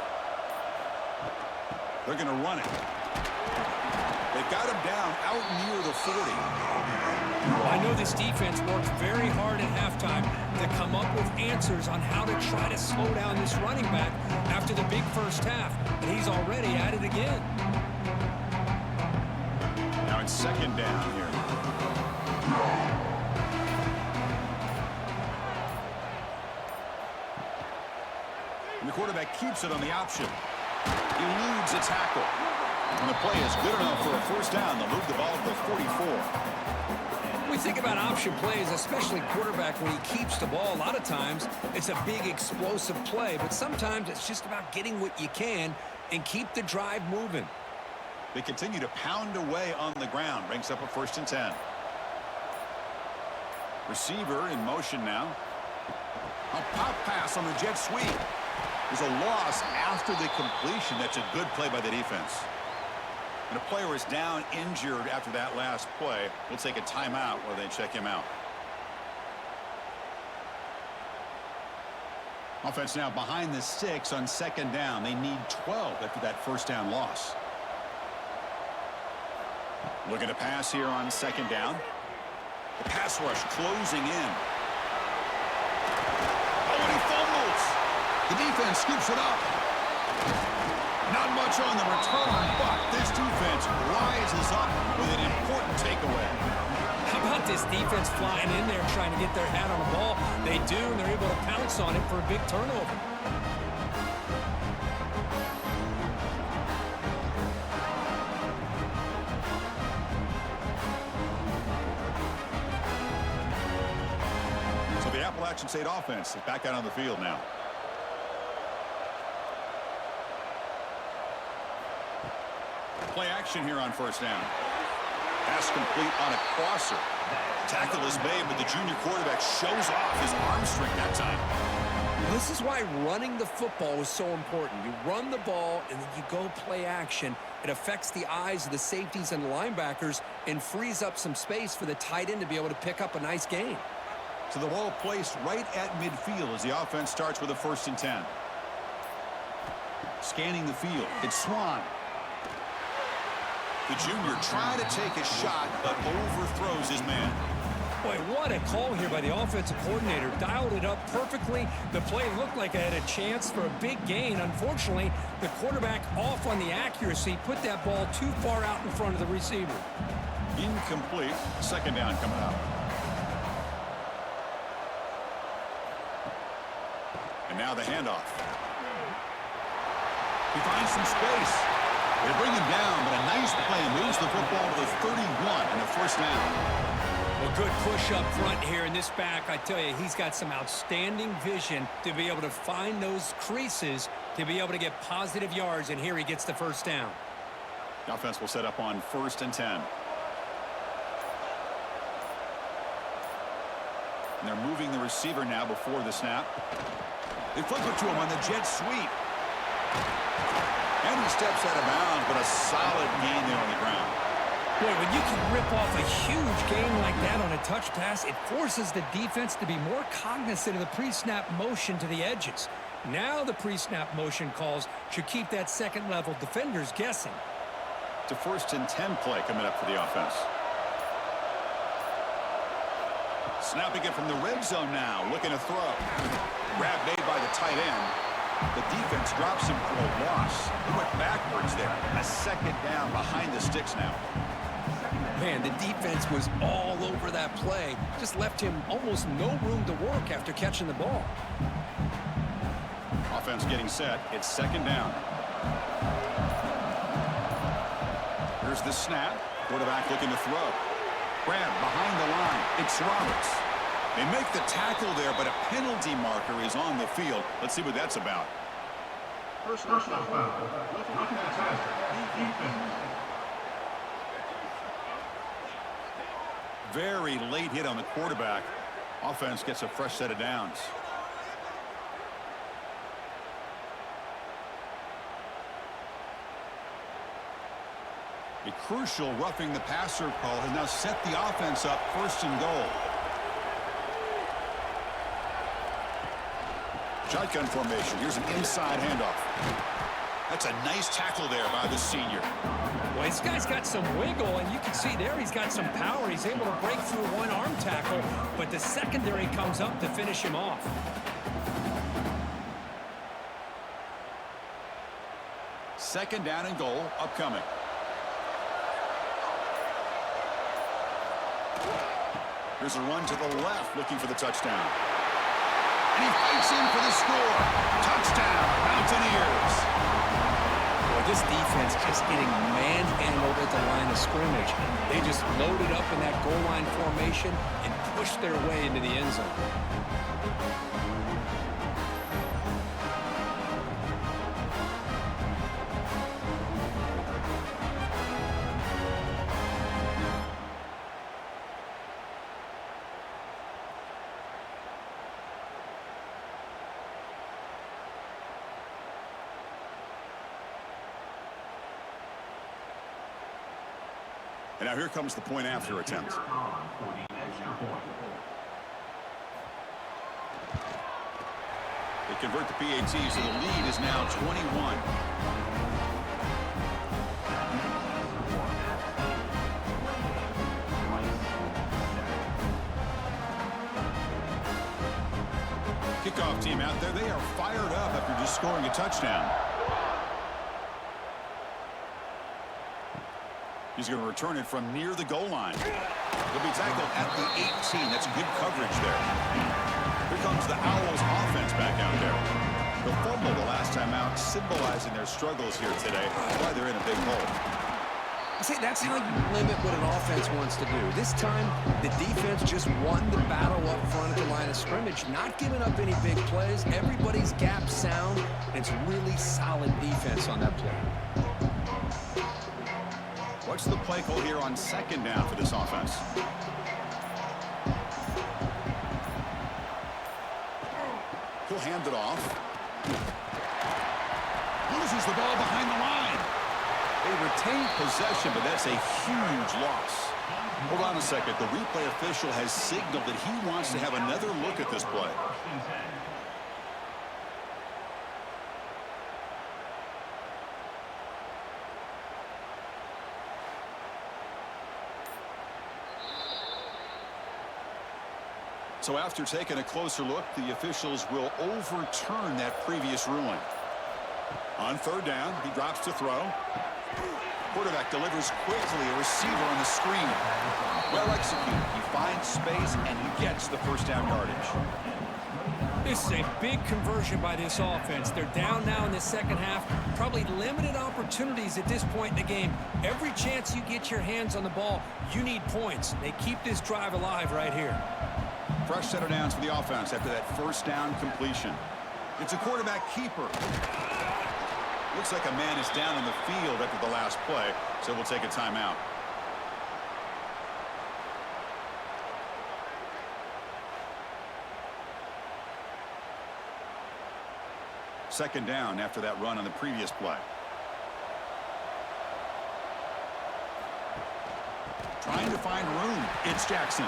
Speaker 1: They're going to run it. They've got him down out near the 40.
Speaker 2: I know this defense worked very hard at halftime to come up with answers on how to try to slow down this running back after the big first half, and he's already at it again.
Speaker 1: Now it's second down here. And the quarterback keeps it on the option. Eludes a tackle. And the play is good enough for a first down. They'll move the ball to the 44.
Speaker 2: We think about option plays, especially quarterback, when he keeps the ball. A lot of times, it's a big explosive play, but sometimes it's just about getting what you can and keep the drive moving.
Speaker 1: They continue to pound away on the ground. Brings up a 1st and 10. Receiver in motion now. A pop pass on the jet sweep. There's a loss after the completion. That's a good play by the defense. And a player is down injured after that last play. We'll take a timeout while they check him out. Offense now behind the 6 on second down. They need 12 after that first down loss. Looking to pass here on second down. The pass rush closing in. Oh, and he fumbles. The defense scoops it up. Not much on the return, but this defense rises up with an important takeaway.
Speaker 2: How about this defense flying in there trying to get their hat on the ball? They do, and they're able to pounce on it for a big turnover.
Speaker 1: So the Appalachian State offense is back out on the field now. Play action here on first down. Pass complete on a crosser. Tackle is made, but the junior quarterback shows off his arm strength that time.
Speaker 3: This is why running the football is so important. You run the ball, and then you go play action. It affects the eyes of the safeties and the linebackers and frees up some space for the tight end to be able to pick up a nice gain.
Speaker 1: So the ball placed right at midfield as the offense starts with a 1st and 10. Scanning the field. It's Swan. The junior trying to take a shot, but overthrows his man.
Speaker 2: Boy, what a call here by the offensive coordinator. Dialed it up perfectly. The play looked like it had a chance for a big gain. Unfortunately, the quarterback off on the accuracy, put that ball too far out in front of the receiver.
Speaker 1: Incomplete. Second down coming up. And now the handoff. He finds some space. They bring him down, but a nice play moves the football to the 31 and a first down.
Speaker 2: Well, good push up front here in this back. I tell you, he's got some outstanding vision to be able to find those creases to be able to get positive yards, and here he gets the first down.
Speaker 1: The offense will set up on 1st and 10. And they're moving the receiver now before the snap. They flip it to him on the jet sweep. And he steps out of bounds, but a solid gain there on the ground.
Speaker 2: Boy, when you can rip off a huge gain like that on a touch pass, it forces the defense to be more cognizant of the pre-snap motion to the edges. Now the pre-snap motion calls should keep that second-level defenders guessing.
Speaker 1: It's a 1st and 10 play coming up for the offense. Snapping it from the red zone now, looking to throw. Grab made by the tight end. The defense drops him for a loss. He went backwards there. A 2nd down behind the sticks now.
Speaker 3: Man, the defense was all over that play. Just left him almost no room to work after catching the ball.
Speaker 1: Offense getting set. It's 2nd down. Here's the snap. Quarterback looking to throw. Grab behind the line. It's Roberts. They make the tackle there, but a penalty marker is on the field. Let's see what that's about.
Speaker 4: Personal foul. Looking at task. Defense.
Speaker 1: Very late hit on the quarterback. Offense gets a fresh set of downs. A crucial roughing the passer call has now set the offense up 1st and goal. Shotgun formation. Here's an inside handoff. That's a nice tackle there by the senior.
Speaker 2: Well, this guy's got some wiggle, and you can see there he's got some power. He's able to break through one arm tackle, but the secondary comes up to finish him off.
Speaker 1: Second down and goal upcoming. Here's a run to the left, looking for the touchdown. And he fights in for the score. Touchdown, Mountaineers.
Speaker 3: Boy, this defense just getting manhandled at the line of scrimmage. They just loaded up in that goal line formation and pushed their way into the end zone.
Speaker 1: And now here comes the point after attempt. They convert the PAT, so the lead is now 21. Kickoff team out there, they are fired up after just scoring a touchdown. He's going to return it from near the goal line. He'll be tackled at the 18. That's good coverage there. Here comes the Owls offense back out there. The fumble the last time out, symbolizing their struggles here today. That's why they're in a big hole.
Speaker 3: See, that's how you limit what an offense wants to do. This time, the defense just won the battle up front at the line of scrimmage, not giving up any big plays. Everybody's gap sound, and it's really solid defense on that play.
Speaker 1: What's the play call here on 2nd down for this offense? He'll hand it off. Loses the ball behind the line. They retain possession, but that's a huge loss. Hold on a second. The replay official has signaled that he wants to have another look at this play. So after taking a closer look, the officials will overturn that previous ruling. On 3rd down, he drops to throw. Quarterback delivers quickly, a receiver on the screen. Well executed. He finds space and he gets the 1st down yardage.
Speaker 2: This is a big conversion by this offense. They're down now in the second half. Probably limited opportunities at this point in the game. Every chance you get your hands on the ball, you need points. They keep this drive alive right here.
Speaker 1: Fresh set of downs for the offense after that 1st down completion. It's a quarterback keeper. Looks like a man is down in the field after the last play, so we'll take a timeout. Second down after that run on the previous play. Trying to find room. It's Jackson.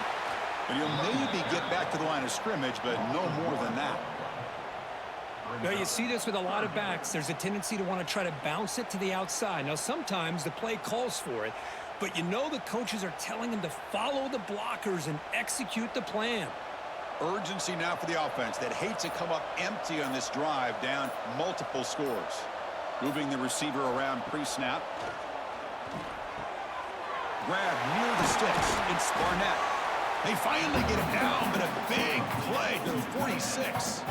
Speaker 1: And he'll maybe get back to the line of scrimmage, but no more than that.
Speaker 3: Now, you see this with a lot of backs. There's a tendency to want to try to bounce it to the outside. Now, sometimes the play calls for it, but you know the coaches are telling them to follow the blockers and execute the plan.
Speaker 1: Urgency now for the offense that hates to come up empty on this drive, down multiple scores. Moving the receiver around pre-snap. Grab near the sticks. It's Barnett. They finally get him down, but a big play to the 46.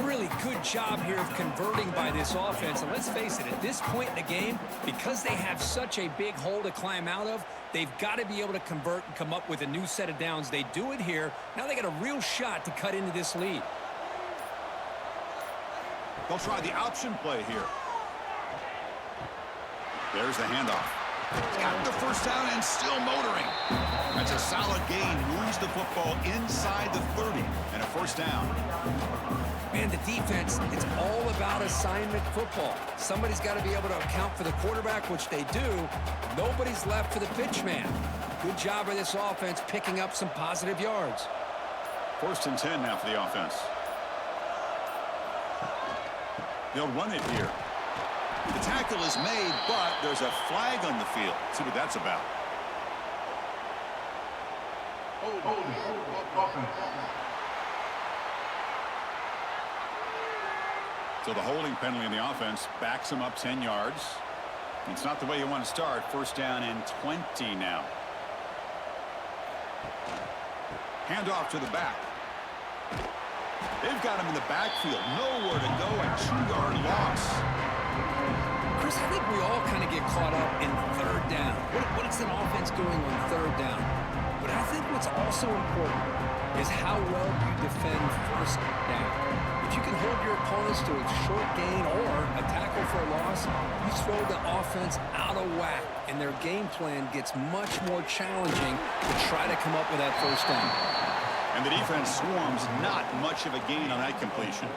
Speaker 3: Really good job here of converting by this offense. And let's face it, at this point in the game, because they have such a big hole to climb out of, they've got to be able to convert and come up with a new set of downs. They do it here. Now they got a real shot to cut into this lead.
Speaker 1: They'll try the option play here. There's the handoff. Got the first down and still motoring. That's a solid gain. Moves the football inside the 30 and a first down.
Speaker 3: Man, the defense, it's all about assignment football. Somebody's got to be able to account for the quarterback, which they do. Nobody's left for the pitch man. Good job by this offense picking up some positive yards.
Speaker 1: 1st and 10 now for the offense. They'll run it here. The tackle is made, but there's a flag on the field. See what that's about. So the holding penalty in the offense backs him up 10 yards. It's not the way you want to start. 1st down and 20 now. Handoff to the back. They've got him in the backfield. Nowhere to go. A 2-yard loss.
Speaker 3: Chris, I think we all kind of get caught up in 3rd down. What is an offense doing on 3rd down? But I think what's also important is how well you defend 1st down. If you can hold your opponents to a short gain or a tackle for a loss, you throw the offense out of whack, and their game plan gets much more challenging to try to come up with that 1st down.
Speaker 1: And the defense swarms, not much of a gain on that completion.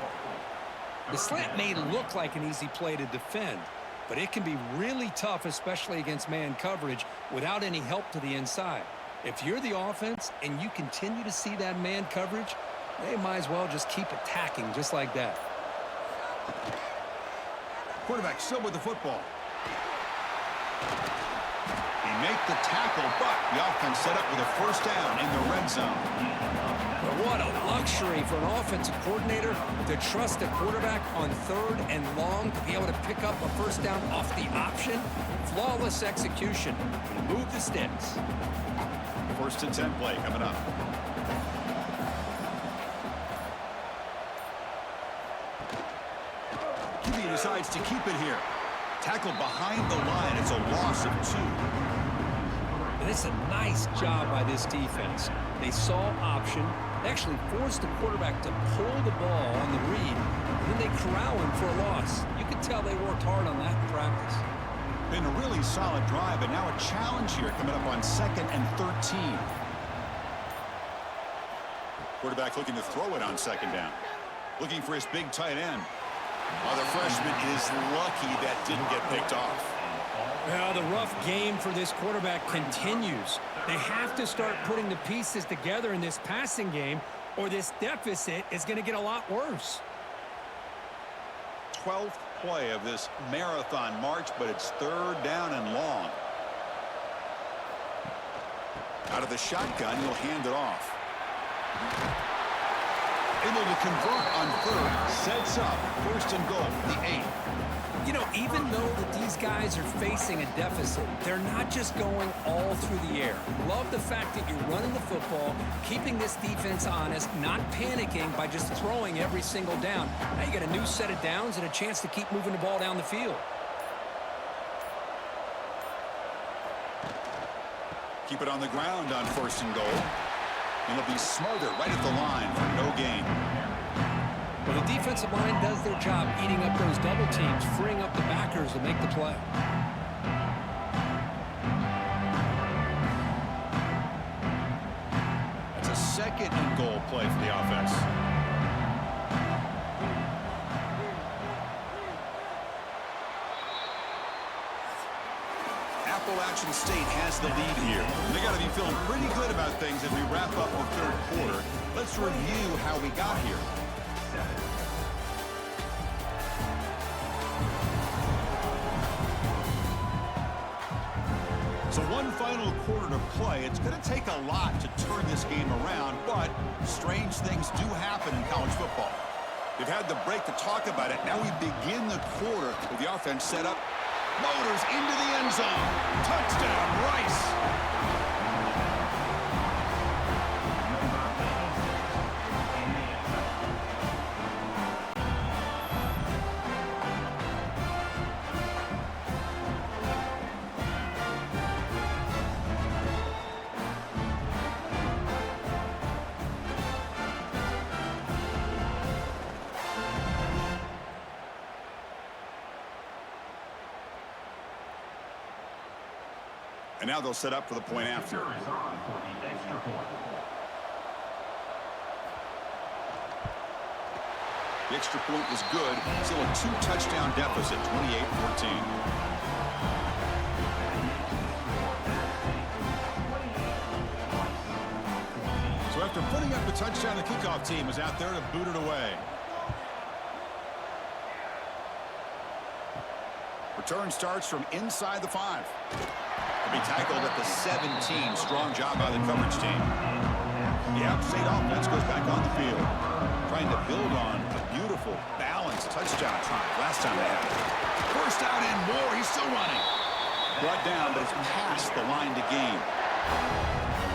Speaker 3: The slant may look like an easy play to defend, but it can be really tough, especially against man coverage, without any help to the inside. If you're the offense and you continue to see that man coverage, they might as well just keep attacking just like that.
Speaker 1: Quarterback still with the football. He make the tackle, but the offense set up with a 1st down in the red zone.
Speaker 3: But what a luxury for an offensive coordinator to trust a quarterback on 3rd and long to be able to pick up a 1st down off the option. Flawless execution. Move the sticks.
Speaker 1: 1st and 10 play coming up. QB decides to keep it here. Tackled behind the line. It's a loss of 2.
Speaker 3: And it's a nice job by this defense. They saw option. They actually forced the quarterback to pull the ball on the read. And then they corral him for a loss. You can tell they worked hard on that in practice.
Speaker 1: Been a really solid drive, but now a challenge here coming up on 2nd and 13. Quarterback looking to throw it on 2nd down. Looking for his big tight end. Oh, the freshman is lucky that didn't get picked off.
Speaker 3: Well, the rough game for this quarterback continues. They have to start putting the pieces together in this passing game, or this deficit is going to get a lot worse.
Speaker 1: 12th play of this marathon march, but it's 3rd down and long. Out of the shotgun, he'll hand it off. Able to convert on 3rd, sets up 1st and goal, the 8.
Speaker 3: You know, even though that these guys are facing a deficit, they're not just going all through the air. Love the fact that you're running the football, keeping this defense honest, not panicking by just throwing every single down. Now you got a new set of downs and a chance to keep moving the ball down the field.
Speaker 1: Keep it on the ground on 1st and goal. And it'll be smothered right at the line for no gain.
Speaker 3: Well, the defensive line does their job eating up those double teams, freeing up the backers to make the play.
Speaker 1: That's a 2nd and goal play for the offense. Appalachian State has the lead here. They got to be feeling pretty good about things as we wrap up the third quarter. Let's review how we got here. So one final quarter to play. It's going to take a lot to turn this game around, but strange things do happen in college football. They've had the break to talk about it. Now we begin the quarter with the offense set up. Motors into the end zone. Touchdown, Rice. And now they'll set up for the point after. The extra point is good. Still a 2-touchdown deficit, 28-14. So after putting up the touchdown, the kickoff team is out there to boot it away. Return starts from inside the 5. Be tackled at the 17. Strong job by the coverage team. The App State offense goes back on the field, trying to build on a beautiful, balanced touchdown try last time they had it. First down and more. He's still running. Brought down, but it's past the line to gain.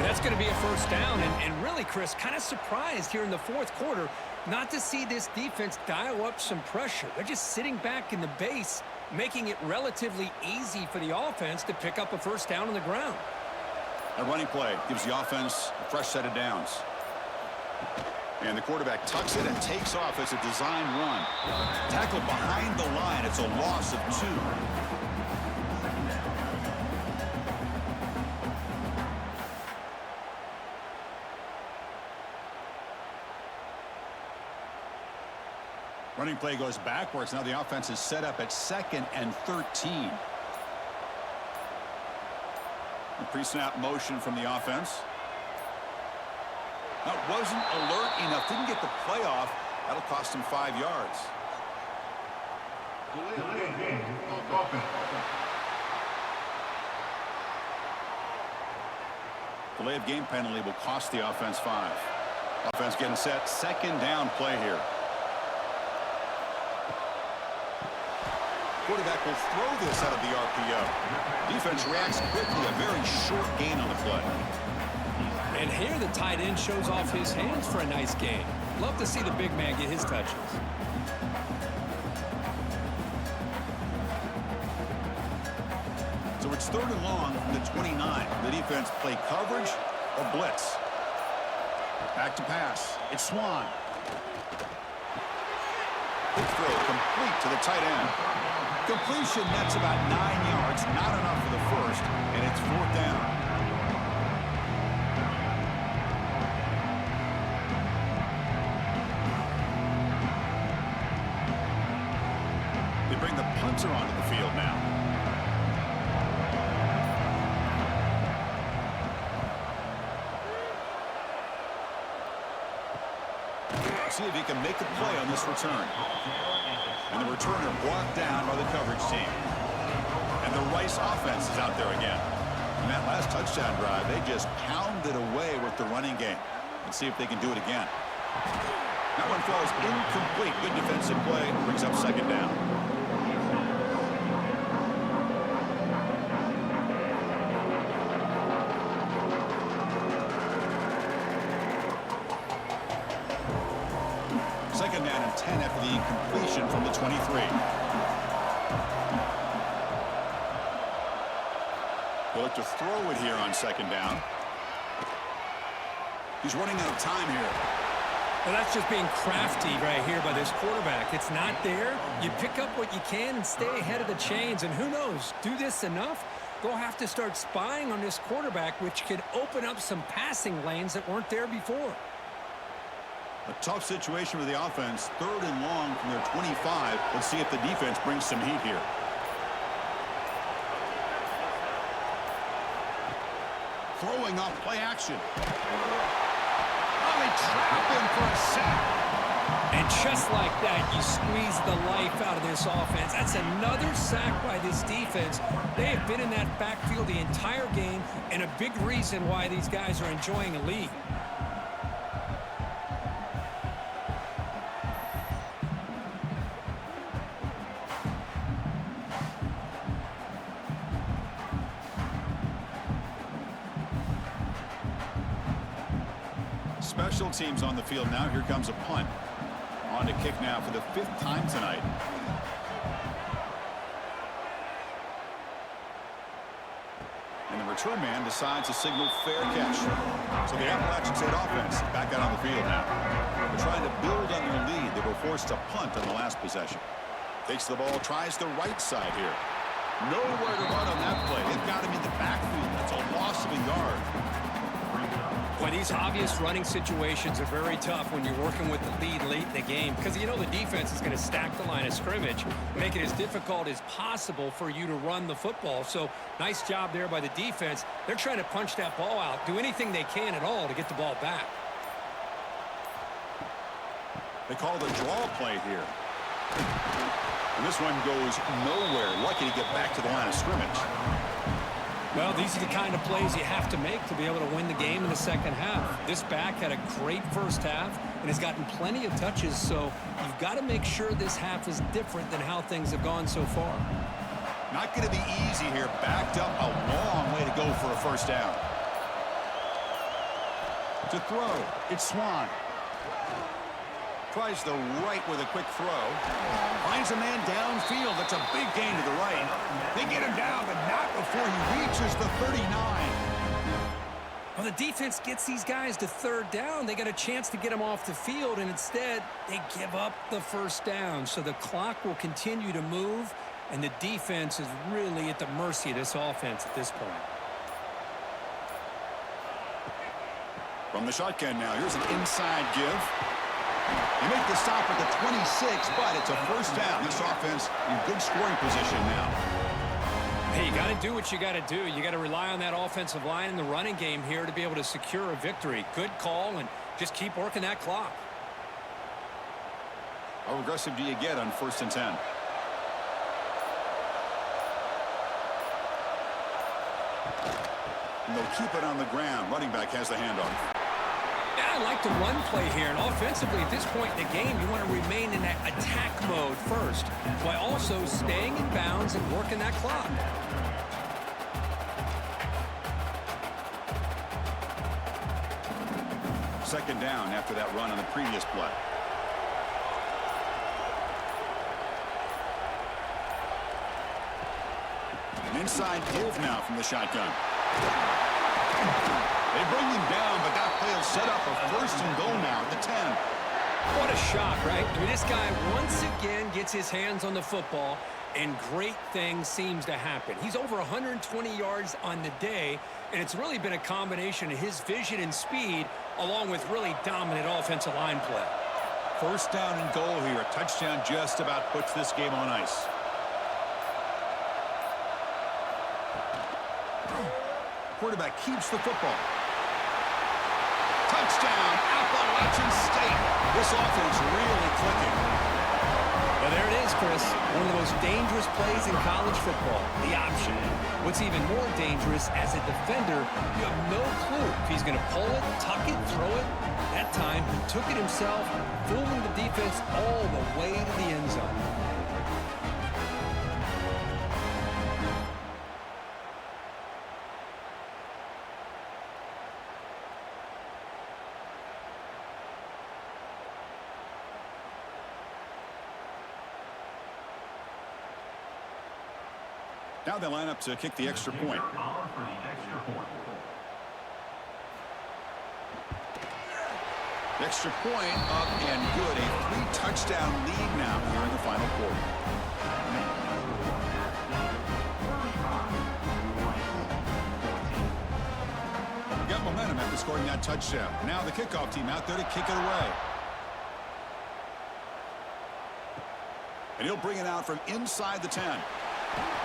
Speaker 2: That's going to be a first down, and really, Chris, kind of surprised here in the fourth quarter not to see this defense dial up some pressure. They're just sitting back in the base, making it relatively easy for the offense to pick up a first down on the ground.
Speaker 1: A running play gives the offense a fresh set of downs. And the quarterback tucks it and takes off as a design run. Tackled behind the line. It's a loss of 2. Running play goes backwards. Now the offense is set up at 2nd and 13. A pre-snap motion from the offense. That wasn't alert enough. Didn't get the play off. That'll cost him 5 yards. Delay of game penalty will cost the offense 5. Offense getting set. 2nd down play here. Quarterback will throw this out of the RPO. Defense reacts quickly. A very short gain on the play.
Speaker 2: And here the tight end shows off his hands for a nice gain. Love to see the big man get his touches.
Speaker 1: So it's 3rd and long from the 29. The defense play coverage or blitz. Back to pass. It's Swan. Quick throw complete to the tight end. Completion nets about 9 yards. Not enough for the first, and it's 4th down. They bring the punter onto the field now. See if he can make the play on this return. And the returner brought down by the coverage team. And the Rice offense is out there again. In that last touchdown drive, they just pounded away with the running game. Let's see if they can do it again. That one falls incomplete. Good defensive play. Brings up 2nd down. Second down and 10 after the incompletion from the 23. They'll look to throw it here on 2nd down. He's running out of time here.
Speaker 2: Well, that's just being crafty right here by this quarterback. It's not there. You pick up what you can and stay ahead of the chains. And who knows, do this enough, they'll have to start spying on this quarterback, which could open up some passing lanes that weren't there before.
Speaker 1: A tough situation for the offense. 3rd and long from their 25. Let's see if the defense brings some heat here. Throwing off play action. Oh, they trap him for a sack.
Speaker 2: And just like that, you squeeze the life out of this offense. That's another sack by this defense. They have been in that backfield the entire game, and a big reason why these guys are enjoying a lead.
Speaker 1: Special teams on the field now. Here comes a punt. On to kick now for the 5th time tonight. And the return man decides to signal fair catch. So the Appalachian State offense back out on the field now. They're trying to build on their lead. They were forced to punt on the last possession. Takes the ball, tries the right side here. Nowhere to run on that play. They've got him in the backfield. That's a loss of a yard.
Speaker 2: Well, these obvious running situations are very tough when you're working with the lead late in the game because you know the defense is going to stack the line of scrimmage, make it as difficult as possible for you to run the football. So nice job there by the defense. They're trying to punch that ball out, do anything they can at all to get the ball back.
Speaker 1: They call the draw play here. And this one goes nowhere. Lucky to get back to the line of scrimmage.
Speaker 2: Well, these are the kind of plays you have to make to be able to win the game in the second half. This back had a great first half and has gotten plenty of touches, so you've got to make sure this half is different than how things have gone so far.
Speaker 1: Not going to be easy here. Backed up a long way to go for a first down. To throw, it's Swan. Tries the right with a quick throw. Finds a man downfield. That's a big gain to the right. They get him down, but not before he reaches the 39.
Speaker 2: Well, the defense gets these guys to third down. They got a chance to get them off the field, and instead they give up the first down. So the clock will continue to move, and the defense is really at the mercy of this offense at this point.
Speaker 1: From the shotgun now, here's an inside give. They make the stop at the 26, but it's a first down. This offense in good scoring position now.
Speaker 2: Hey, you got to do what you got to do. You got to rely on that offensive line in the running game here to be able to secure a victory. Good call, and just keep working that clock.
Speaker 1: How aggressive do you get on 1st and 10? And they'll keep it on the ground. Running back has the handoff.
Speaker 2: Yeah, I like the run play here, and offensively at this point in the game, you want to remain in that attack mode first, while also staying in bounds and working that clock.
Speaker 1: Second down after that run on the previous play. An inside give now from the shotgun. They bring him down, but that play will set up a 1st and goal now at the 10.
Speaker 2: What a shot, right? I mean, this guy once again gets his hands on the football, and great things seems to happen. He's over 120 yards on the day, and it's really been a combination of his vision and speed, along with really dominant offensive line play.
Speaker 1: 1st down and goal here. A touchdown just about puts this game on ice. Quarterback keeps the football. Touchdown, Appalachian State. This offense really clicking.
Speaker 2: Well, there it is, Chris. One of the most dangerous plays in college football, the option. What's even more dangerous, as a defender, you have no clue if he's going to pull it, tuck it, throw it. That time, he took it himself, fooling the defense all the way to the end zone.
Speaker 1: Now they line up to kick the extra point. The extra point up and good. A 3-touchdown lead now here in the final quarter. Got momentum after scoring that touchdown. Now the kickoff team out there to kick it away. And he'll bring it out from inside the 10.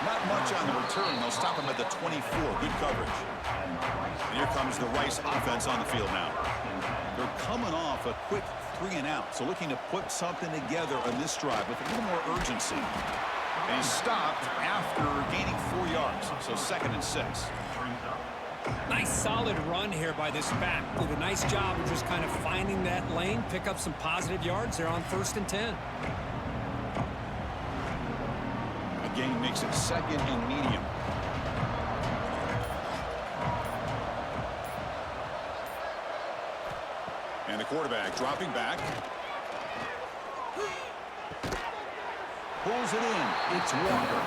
Speaker 1: Not much on the return. They'll stop him at the 24. Good coverage. And here comes the Rice offense on the field now. They're coming off a quick 3-and-out, so looking to put something together on this drive with a little more urgency. And he stopped after gaining 4 yards, so 2nd and 6.
Speaker 2: Nice solid run here by this back. Did a nice job of just kind of finding that lane, pick up some positive yards there on 1st and 10.
Speaker 1: A gain makes it 2nd and medium. And the quarterback dropping back. Pulls it in. It's Walker.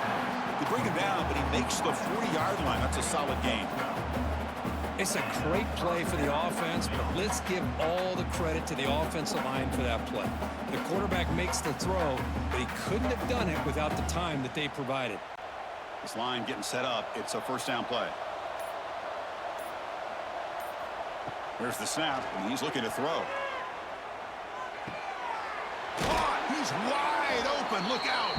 Speaker 1: They bring him down, but he makes the 40-yard line. That's a solid gain.
Speaker 2: It's a great play for the offense, but let's give all the credit to the offensive line for that play. The quarterback makes the throw, but he couldn't have done it without the time that they provided.
Speaker 1: This line getting set up. It's a 1st down play. Here's the snap, and he's looking to throw. Caught! He's wide open. Look out!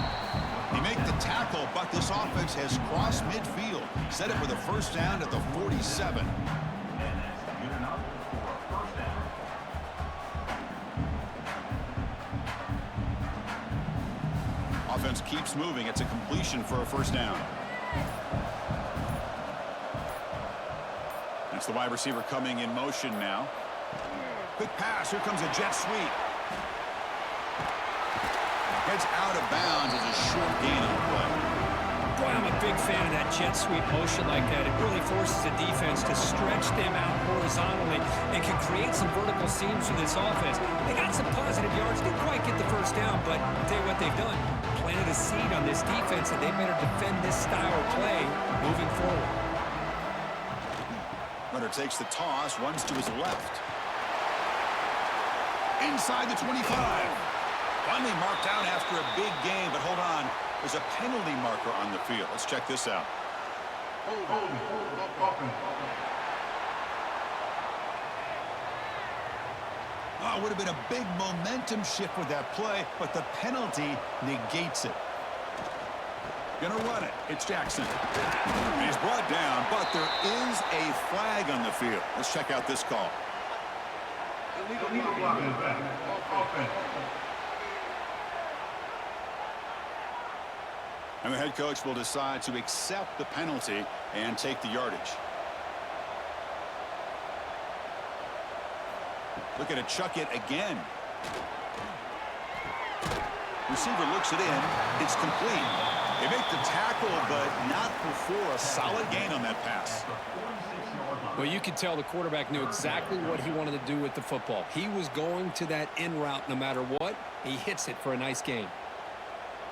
Speaker 1: They make the tackle, but this offense has crossed midfield. Set it for the 1st down at the 47. Offense keeps moving. It's a completion for a 1st down. That's the wide receiver coming in motion now. Quick pass. Here comes a jet sweep. Heads out of bounds as a short gain on the play.
Speaker 2: Boy, I'm a big fan of that jet sweep motion like that. It really forces the defense to stretch them out horizontally and can create some vertical seams for this offense. They got some positive yards. Didn't quite get the 1st down, but I'll tell you what they've done. Planted a seed on this defense, and they better defend this style of play moving forward.
Speaker 1: Runner takes the toss, runs to his left. Inside the 25. Finally marked out after a big game, but hold on. There's a penalty marker on the field. Let's check this out. Oh, it would have been a big momentum shift with that play, but the penalty negates it. Gonna run it. It's Jackson. He's brought down, but there is a flag on the field. Let's check out this call.
Speaker 4: Illegal blocking back. Offense.
Speaker 1: And the head coach will decide to accept the penalty and take the yardage. Looking to chuck it again. Receiver looks it in. It's complete. They make the tackle, but not before a solid gain on that pass.
Speaker 2: Well, you could tell the quarterback knew exactly what he wanted to do with the football. He was going to that in route no matter what. He hits it for a nice gain.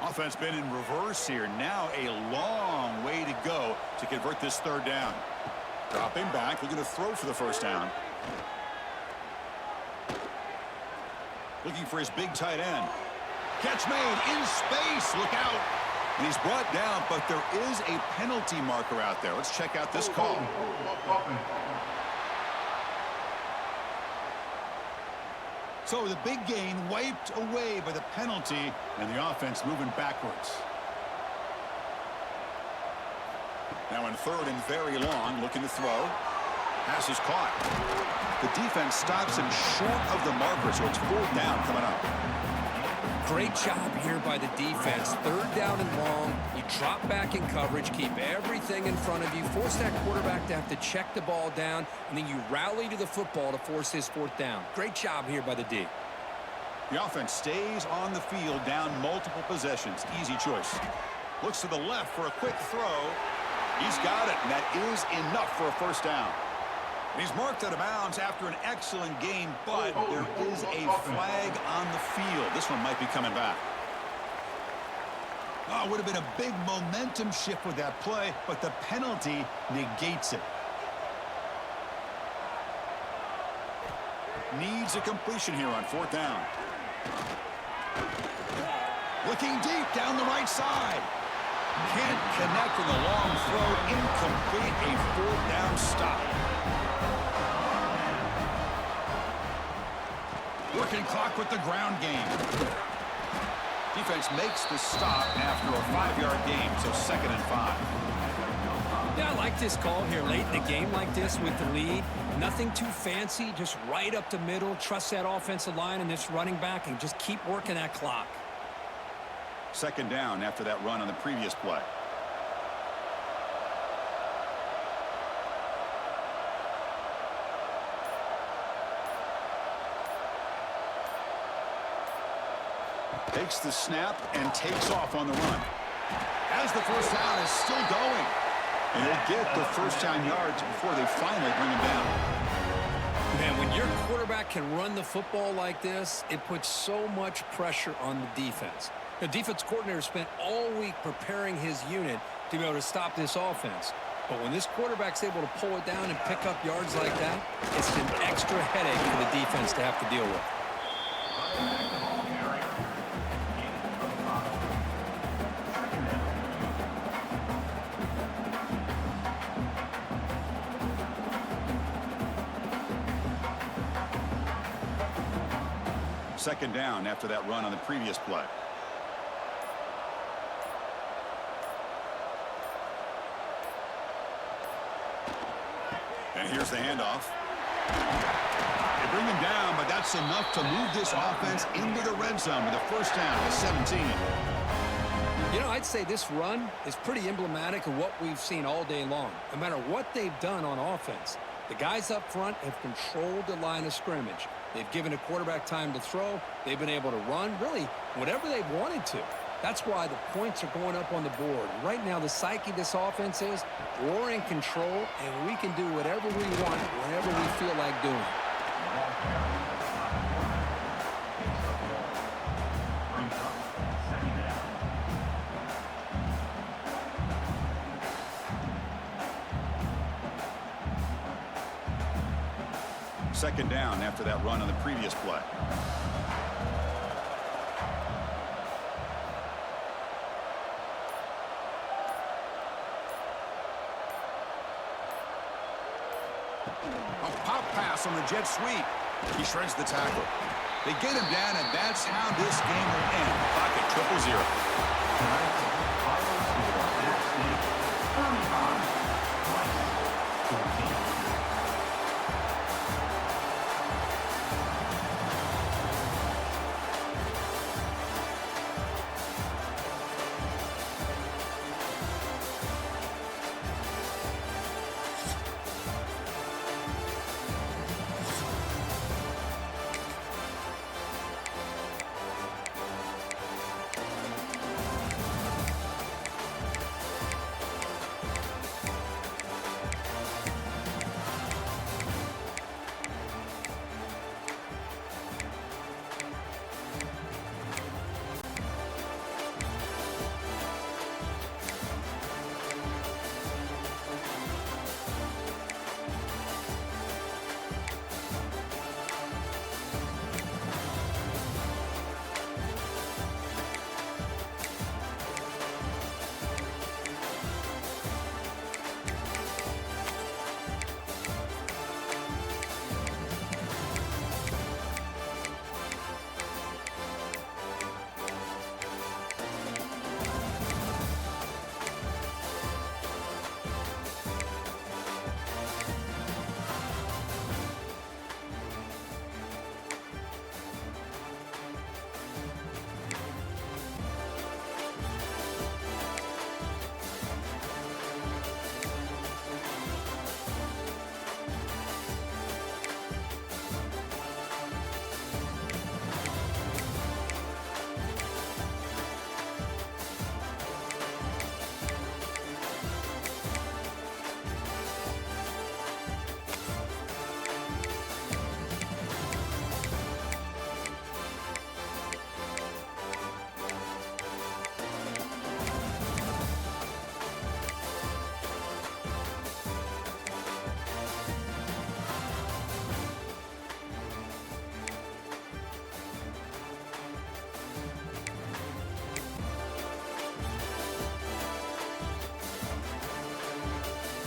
Speaker 1: Offense been in reverse here. Now a long way to go to convert this 3rd down. Dropping back, looking to throw for the 1st down. Looking for his big tight end. Catch made in space. Look out. And he's brought down, but there is a penalty marker out there. Let's check out this call. So the big gain wiped away by the penalty, and the offense moving backwards. Now in 3rd and very long, looking to throw. Pass is caught. The defense stops him short of the marker, so it's 4th down coming up.
Speaker 2: Great job here by the defense. 3rd down and long. You drop back in coverage, keep everything in front of you, force that quarterback to have to check the ball down, and then you rally to the football to force his 4th down. Great job here by the D.
Speaker 1: The offense stays on the field, down multiple possessions. Easy choice. Looks to the left for a quick throw. He's got it, and that is enough for a 1st down. He's marked out of bounds after an excellent game, but there is a flag on the field. This one might be coming back. Oh, it would have been a big momentum shift with that play, but the penalty negates it. Needs a completion here on 4th down. Looking deep down the right side. Can't connect with a long throw. Incomplete. A 4th down stop. Working clock with the ground game. Defense makes the stop after a 5-yard gain, so 2nd and 5.
Speaker 3: Yeah, I like this call here late in the game like this with the lead. Nothing too fancy, just right up the middle. Trust that offensive line and this running back and just keep working that clock.
Speaker 1: 2nd down after that run on the previous play. Takes the snap and takes off on the run. As the first down is still going. And they'll get the first down yards before they finally bring him down.
Speaker 3: Man, when your quarterback can run the football like this, it puts so much pressure on the defense. The defense coordinator spent all week preparing his unit to be able to stop this offense. But when this quarterback's able to pull it down and pick up yards like that, it's an extra headache for the defense to have to deal with.
Speaker 1: 2nd down after that run on the previous play. And here's the handoff. They bring him down, but that's enough to move this offense into the red zone with a first down at 17.
Speaker 3: You know, I'd say this run is pretty emblematic of what we've seen all day long. No matter what they've done on offense, the guys up front have controlled the line of scrimmage. They've given a quarterback time to throw. They've been able to run, really, whatever they've wanted to. That's why the points are going up on the board. Right now, the psyche of this offense is we're in control, and we can do whatever we want whenever we feel like doing it.
Speaker 1: Second down after that run on the previous play. A pop pass on the jet sweep. He shreds the tackle. They get him down, and that's how this game will end. Clock at 0-0.